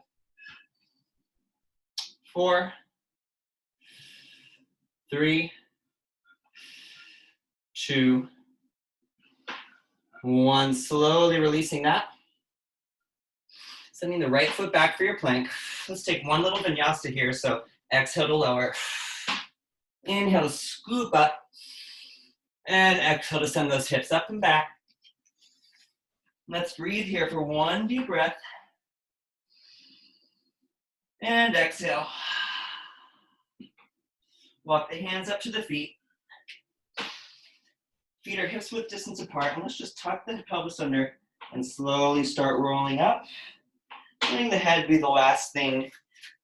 4, 3, 2, 1. Slowly releasing that. Sending the right foot back for your plank. Let's take one little vinyasa here. So exhale to lower. Inhale to scoop up. And exhale to send those hips up and back. Let's breathe here for 1 deep breath. And exhale. Walk the hands up to the feet. Feet are hips width distance apart. And let's just tuck the pelvis under and slowly start rolling up. Letting the head be the last thing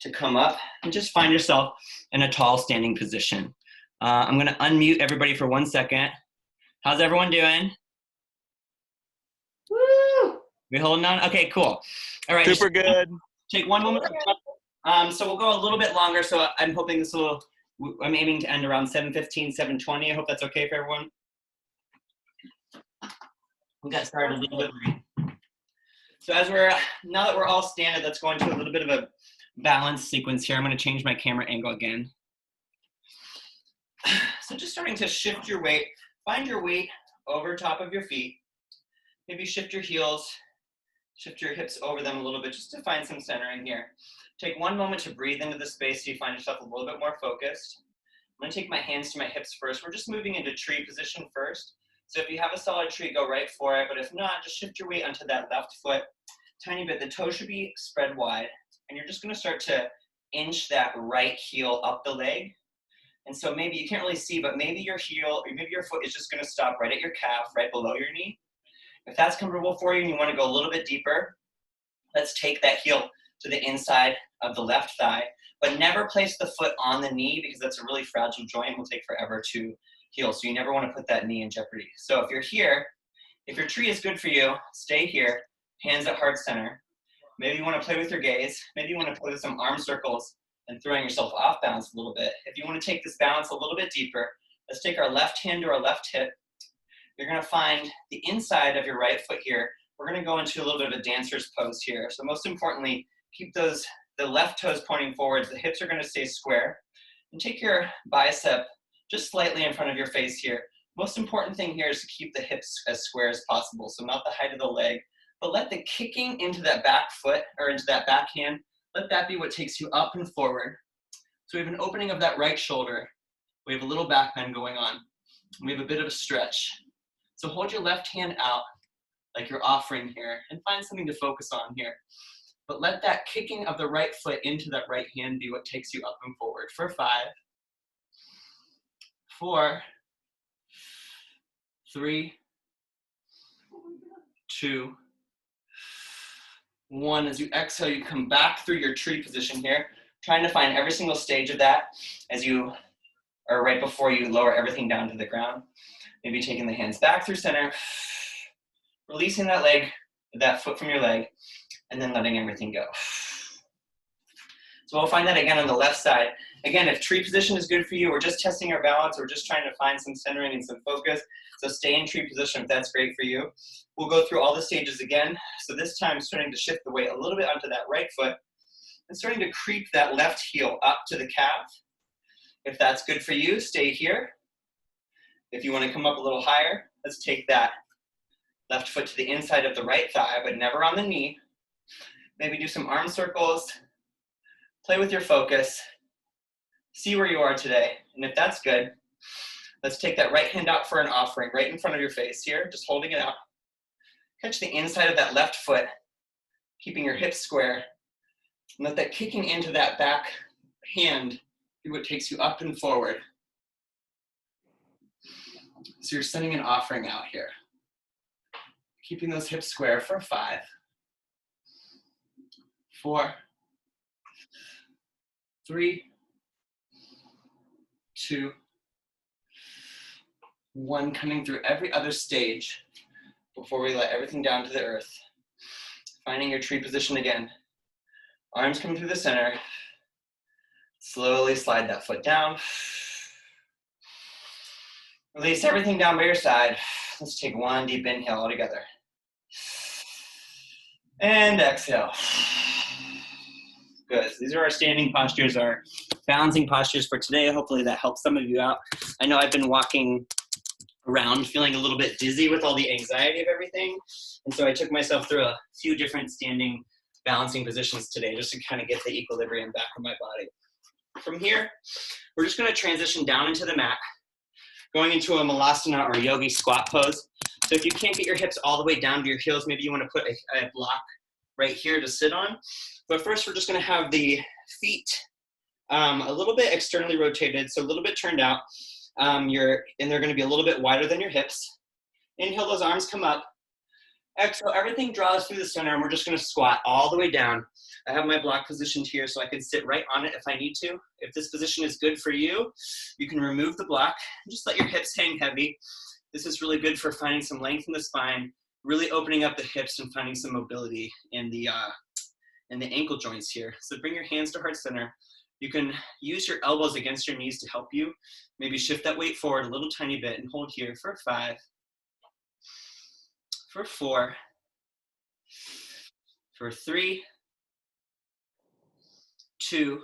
to come up. And just find yourself in a tall standing position. I'm going to unmute everybody for 1 second. How's everyone doing? Woo! We holding on? Okay, cool. All right. Super good. Take one moment. So we'll go a little bit longer. So I'm hoping this will, I'm aiming to end around 7:15, 7:20. I hope that's okay for everyone. We got started a little bit late. So now that we're all standing, let's go into a little bit of a balance sequence here. I'm going to change my camera angle again. So just starting to shift your weight. Find your weight over top of your feet. Maybe shift your heels, shift your hips over them a little bit just to find some centering here. Take one moment to breathe into the space so you find yourself a little bit more focused. I'm going to take my hands to my hips first. We're just moving into tree position first. So if you have a solid tree, go right for it. But if not, just shift your weight onto that left foot. Tiny bit. The toe should be spread wide. And you're just going to start to inch that right heel up the leg. And so maybe you can't really see, but maybe your heel, or maybe your foot is just going to stop right at your calf, right below your knee. If that's comfortable for you and you want to go a little bit deeper, let's take that heel to the inside of the left thigh. But never place the foot on the knee because that's a really fragile joint. It will take forever to heal. So you never want to put that knee in jeopardy. So if you're here, if your tree is good for you, stay here, hands at heart center. Maybe you want to play with your gaze. Maybe you want to play with some arm circles and throwing yourself off balance a little bit. If you want to take this balance a little bit deeper, let's take our left hand to our left hip. You're going to find the inside of your right foot here. We're going to go into a little bit of a dancer's pose here. So most importantly, keep the left toes pointing forwards. The hips are going to stay square. And take your bicep just slightly in front of your face here. Most important thing here is to keep the hips as square as possible. So not the height of the leg, But let the kicking into that back foot, or into that back hand, let that be what takes you up and forward. So we have an opening of that right shoulder. We have a little back bend going on. We have a bit of a stretch. So hold your left hand out like you're offering here and find something to focus on here. But let that kicking of the right foot into that right hand be what takes you up and forward for 5, 4, 3, 2, 1. As you exhale, you come back through your tree position here, trying to find every single stage of that as you, or right before you lower everything down to the ground. Maybe taking the hands back through center, releasing that leg, that foot from your leg, and then letting everything go. So we'll find that again on the left side. Again, if tree position is good for you, we're just testing our balance, we're just trying to find some centering and some focus. So stay in tree position if that's great for you. We'll go through all the stages again. So this time, starting to shift the weight a little bit onto that right foot and starting to creep that left heel up to the calf. If that's good for you, stay here. If you want to come up a little higher, let's take that left foot to the inside of the right thigh, but never on the knee. Maybe do some arm circles. Play with your focus. See where you are today. And if that's good, let's take that right hand out for an offering right in front of your face here, just holding it out. Catch the inside of that left foot, keeping your hips square. And let that kicking into that back hand be what takes you up and forward. So you're sending an offering out here. Keeping those hips square for 5, 4, 3, 2, 1. Coming through every other stage before we let everything down to the earth. Finding your tree position again. Arms coming through the center. Slowly slide that foot down. Release everything down by your side. Let's take one deep inhale all together. And exhale. Good. So these are our standing postures, our balancing postures for today. Hopefully that helps some of you out. I know I've been walking around feeling a little bit dizzy with all the anxiety of everything. And so I took myself through a few different standing balancing positions today just to kind of get the equilibrium back in my body. From here, we're just going to transition down into the mat, going into a malasana or yogi squat pose. So if you can't get your hips all the way down to your heels, maybe you want to put a block right here to sit on. But first, we're just going to have the feet a little bit externally rotated, so a little bit turned out. And they're going to be a little bit wider than your hips. Inhale, those arms come up. Exhale, everything draws through the center, and we're just going to squat all the way down. I have my block positioned here, so I can sit right on it if I need to. If this position is good for you, you can remove the block. Just let your hips hang heavy. This is really good for finding some length in the spine, really opening up the hips and finding some mobility in the ankle joints here. So bring your hands to heart center. You can use your elbows against your knees to help you. Maybe shift that weight forward a little tiny bit and hold here for 5, for 4, for 3, 2,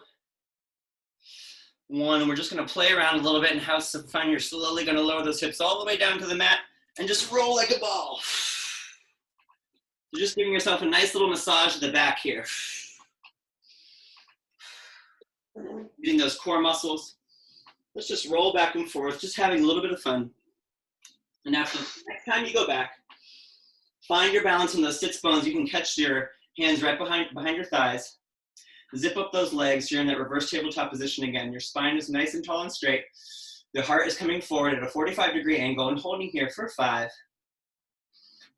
1. And we're just going to play around a little bit and have some fun. You're slowly going to lower those hips all the way down to the mat and just roll like a ball. So just giving yourself a nice little massage at the back here. Getting those core muscles. Let's just roll back and forth, just having a little bit of fun. And after the next time you go back, find your balance in those sits bones. You can catch your hands right behind your thighs. Zip up those legs. You're in that reverse tabletop position again. Your spine is nice and tall and straight. The heart is coming forward at a 45-degree angle and holding here for 5.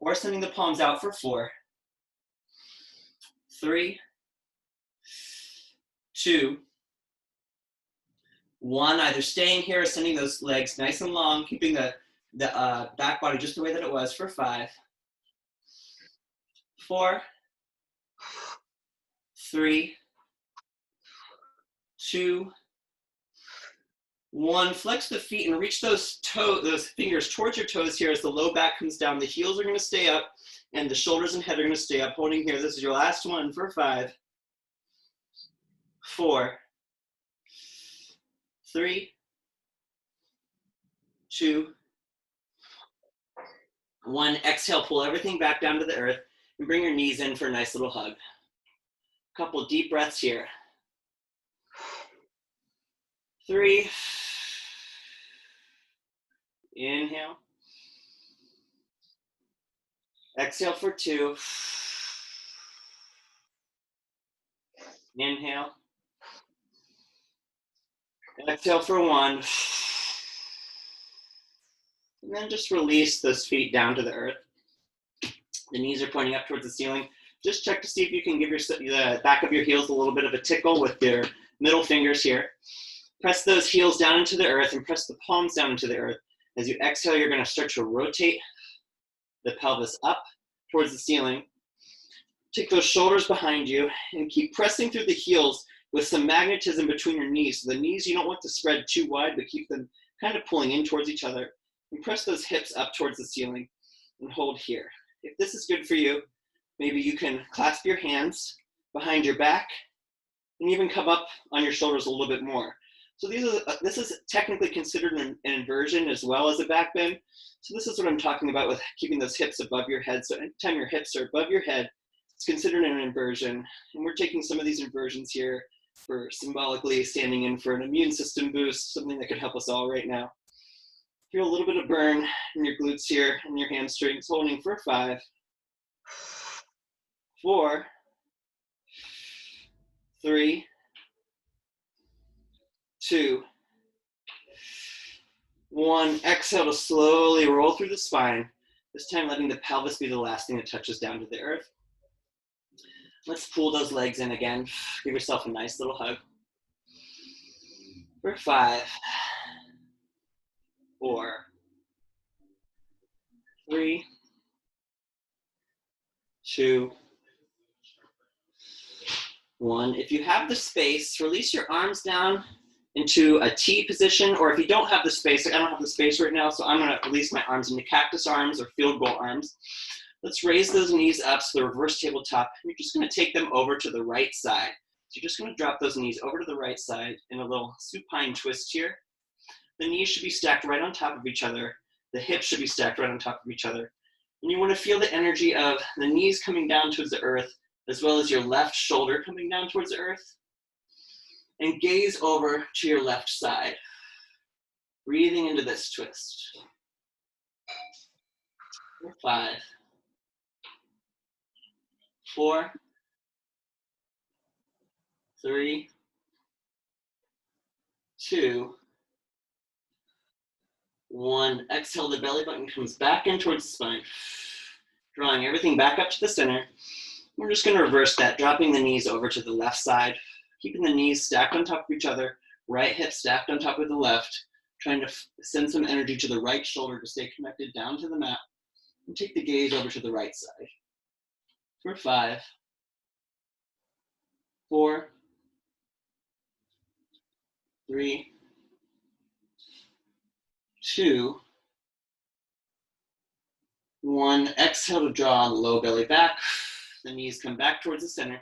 Or sending the palms out for 4, 3, 2, 1. Either staying here or sending those legs nice and long, keeping the back body just the way that it was for 5, 4, 3, 2, 1. Flex the feet and reach those fingers towards your toes here as the low back comes down. The heels are going to stay up and the shoulders and head are going to stay up. Holding here. This is your last one for 5, 4, 3, 2, 1. Exhale, pull everything back down to the earth. And bring your knees in for a nice little hug. Couple deep breaths here. 3. Inhale. Exhale for 2. Inhale. Exhale for 1. And then just release those feet down to the earth. The knees are pointing up towards the ceiling. Just check to see if you can give the back of your heels a little bit of a tickle with your middle fingers here. Press those heels down into the earth and press the palms down into the earth. As you exhale, you're going to start to rotate the pelvis up towards the ceiling. Take those shoulders behind you and keep pressing through the heels with some magnetism between your knees. So the knees, you don't want to spread too wide, but keep them kind of pulling in towards each other. And press those hips up towards the ceiling and hold here. If this is good for you, maybe you can clasp your hands behind your back and even come up on your shoulders a little bit more. So this is technically considered an inversion as well as a back bend. So this is what I'm talking about with keeping those hips above your head. So anytime your hips are above your head, it's considered an inversion. And we're taking some of these inversions here for symbolically standing in for an immune system boost, something that could help us all right now. Feel a little bit of burn in your glutes here and your hamstrings, holding for 5, 4, 3, 2, 1. Exhale to slowly roll through the spine. This time letting the pelvis be the last thing that touches down to the earth. Let's pull those legs in again. Give yourself a nice little hug. For 5, 4, 3, 2, 1. If you have the space, release your arms down into a T position, or if you don't have the space, like I don't have the space right now, so I'm going to release my arms into cactus arms or field goal arms. Let's raise those knees up to the reverse tabletop. You're just going to take them over to the right side. So you're just going to drop those knees over to the right side in a little supine twist here. The knees should be stacked right on top of each other. The hips should be stacked right on top of each other. And you want to feel the energy of the knees coming down towards the earth, as well as your left shoulder coming down towards the earth. And gaze over to your left side, breathing into this twist. 5, 4, 3, 2, 1. Exhale, the belly button comes back in towards the spine, drawing everything back up to the center. We're just going to reverse that, dropping the knees over to the left side, keeping the knees stacked on top of each other, right hip stacked on top of the left, trying to send some energy to the right shoulder to stay connected down to the mat, and take the gaze over to the right side. For 5, 4, 3, 2, 1. Exhale to draw the low belly back. The knees come back towards the center.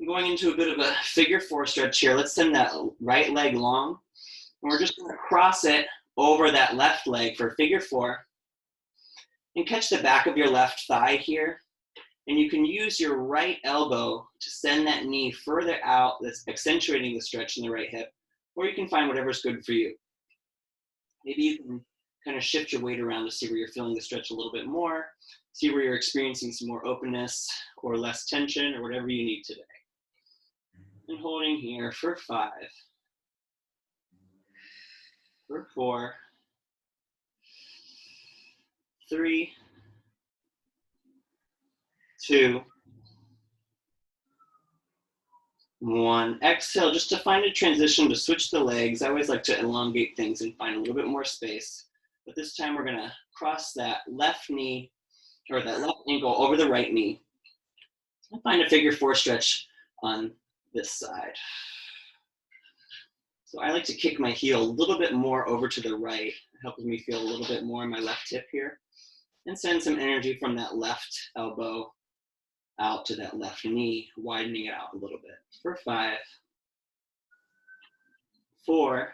I'm going into a bit of a figure 4 stretch here. Let's send that right leg long. And we're just going to cross it over that left leg for figure 4. And catch the back of your left thigh here. And you can use your right elbow to send that knee further out. That's accentuating the stretch in the right hip. Or you can find whatever's good for you. Maybe you can kind of shift your weight around to see where you're feeling the stretch a little bit more. See where you're experiencing some more openness or less tension or whatever you need today. And holding here for 5, for 4, 3, 2, 1. Exhale, just to find a transition to switch the legs. I always like to elongate things and find a little bit more space. But this time we're going to cross that left knee, or that left ankle over the right knee. And find a figure 4 stretch on this side. So I like to kick my heel a little bit more over to the right. It helps me feel a little bit more in my left hip here. And send some energy from that left elbow out to that left knee, widening it out a little bit. For 5, 4,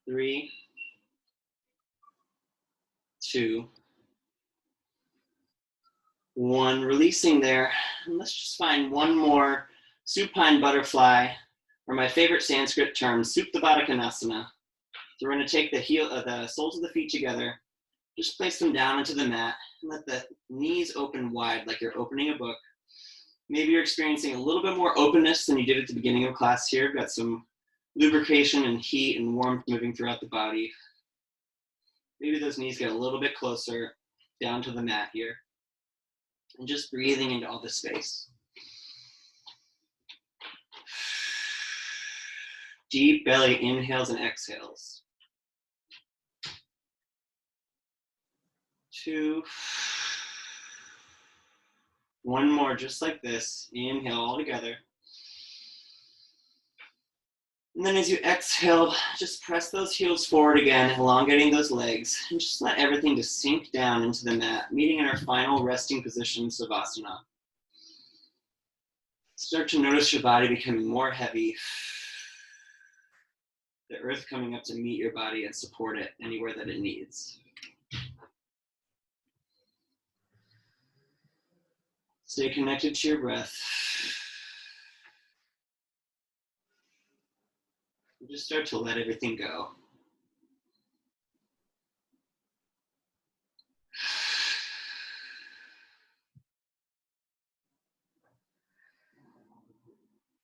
3, 2, 1, releasing there. And let's just find one more supine butterfly, or my favorite Sanskrit term, Supta Baddha Konasana. So we're going to take the soles of the feet together, just place them down into the mat, and let the knees open wide like you're opening a book. Maybe you're experiencing a little bit more openness than you did at the beginning of class here. Got some lubrication and heat and warmth moving throughout the body. Maybe those knees get a little bit closer down to the mat here. And just breathing into all this space. Deep belly inhales and exhales. 2. 1 more, just like this. Inhale all together. And then as you exhale, just press those heels forward again, elongating those legs, and just let everything just sink down into the mat, meeting in our final resting position, Savasana. Start to notice your body becoming more heavy. The earth coming up to meet your body and support it anywhere that it needs. Stay connected to your breath. And just start to let everything go.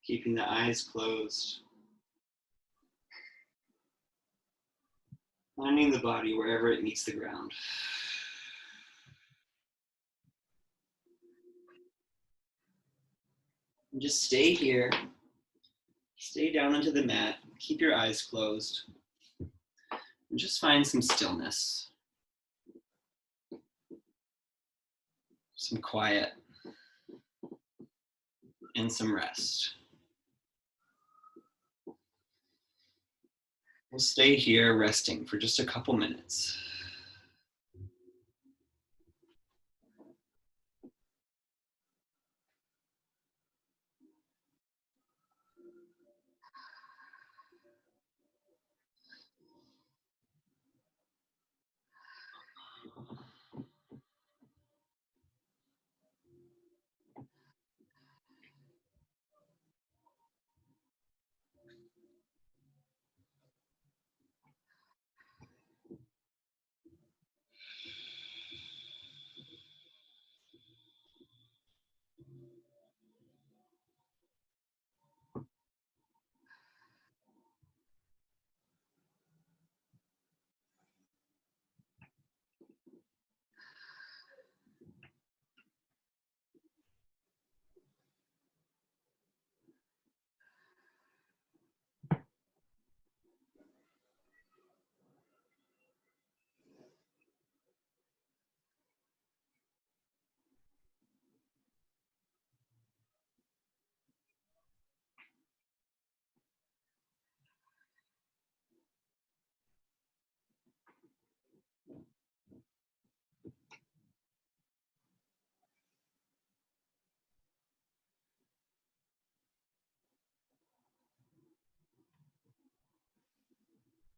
Keeping the eyes closed. Finding the body wherever it meets the ground. And just stay here. Stay down onto the mat. Keep your eyes closed. And just find some stillness. Some quiet. And some rest. We'll stay here resting for just a couple minutes.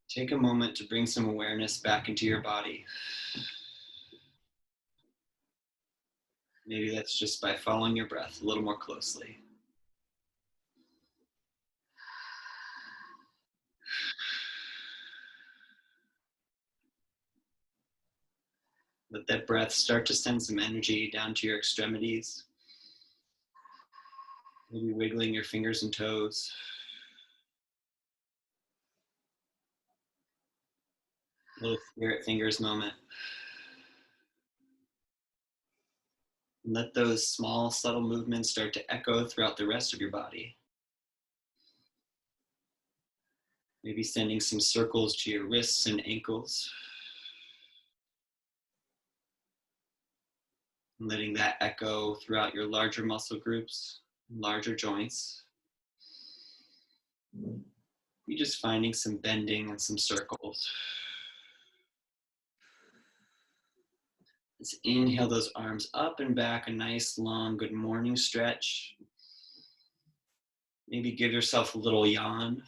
Take a moment to bring some awareness back into your body. Maybe that's just by following your breath a little more closely. Let that breath start to send some energy down to your extremities. Maybe wiggling your fingers and toes. A little spirit fingers moment. And let those small, subtle movements start to echo throughout the rest of your body. Maybe sending some circles to your wrists and ankles. And letting that echo throughout your larger muscle groups, larger joints. You're just finding some bending and some circles. Let's inhale those arms up and back, a nice long good morning stretch. Maybe give yourself a little yawn.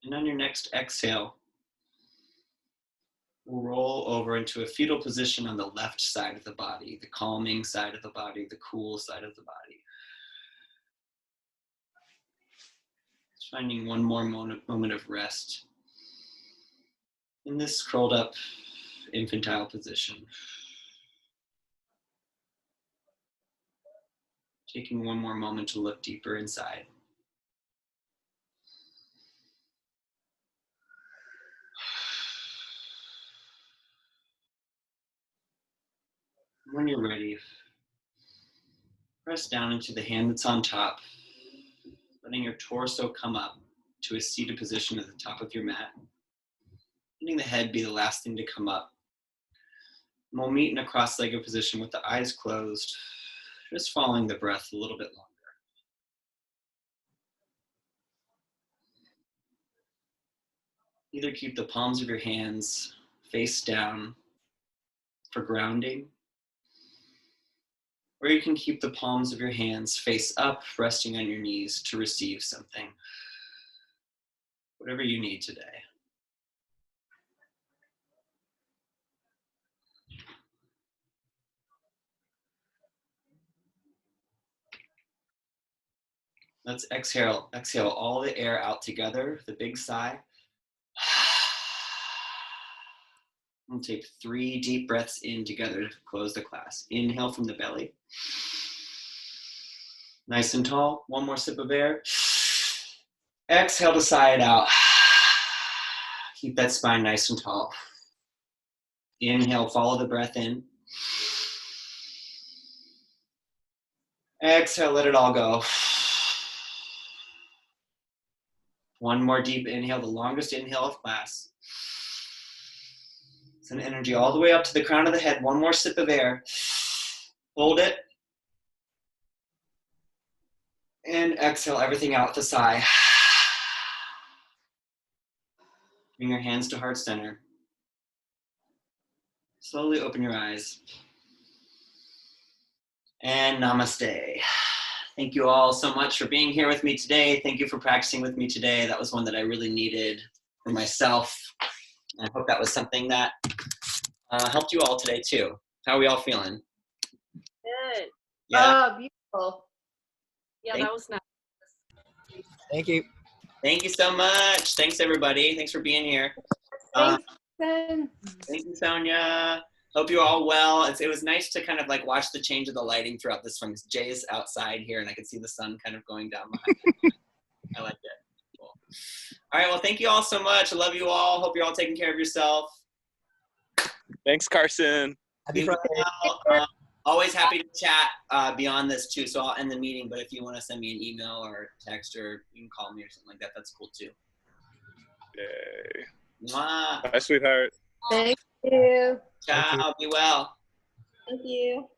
And on your next exhale, roll over into a fetal position on the left side of the body, the calming side of the body, the cool side of the body. Just finding one more moment of rest in this curled up infantile position. Taking one more moment to look deeper inside. When you're ready, press down into the hand that's on top, letting your torso come up to a seated position at the top of your mat. Letting the head be the last thing to come up. And we'll meet in a cross-legged position with the eyes closed, just following the breath a little bit longer. Either keep the palms of your hands face down for grounding, or you can keep the palms of your hands face up, resting on your knees to receive something. Whatever you need today. Let's exhale all the air out together, the big sigh. We'll take 3 deep breaths in together to close the class. Inhale from the belly. Nice and tall. One more sip of air. Exhale to sigh it out. Keep that spine nice and tall. Inhale, follow the breath in. Exhale, let it all go. One more deep inhale, the longest inhale of class. Send energy all the way up to the crown of the head. One more sip of air. Hold it. And exhale everything out with a sigh. Bring your hands to heart center. Slowly open your eyes. And namaste. Thank you all so much for being here with me today. Thank you for practicing with me today. That was one that I really needed for myself. I hope that was something that helped you all today too. How are we all feeling? Good. Yeah. Beautiful. Yeah, that was nice. Thank you. Thank you so much. Thanks everybody. Thanks for being here. Thanks, Jen. Thank you, Sonia. Hope you're all well. It was nice to kind of like watch the change of the lighting throughout this one. Jay's outside here and I could see the sun kind of going down behind me. I like it. Cool. All right, well, thank you all so much. I love you all. Hope you're all taking care of yourself. Thanks, Carson. Happy Friday. Always happy to chat beyond this too. So I'll end the meeting, but if you want to send me an email or text or you can call me or something like that, that's cool too. Yay. Mwah. Bye, sweetheart. Thank you. Ciao. Be well. Thank you.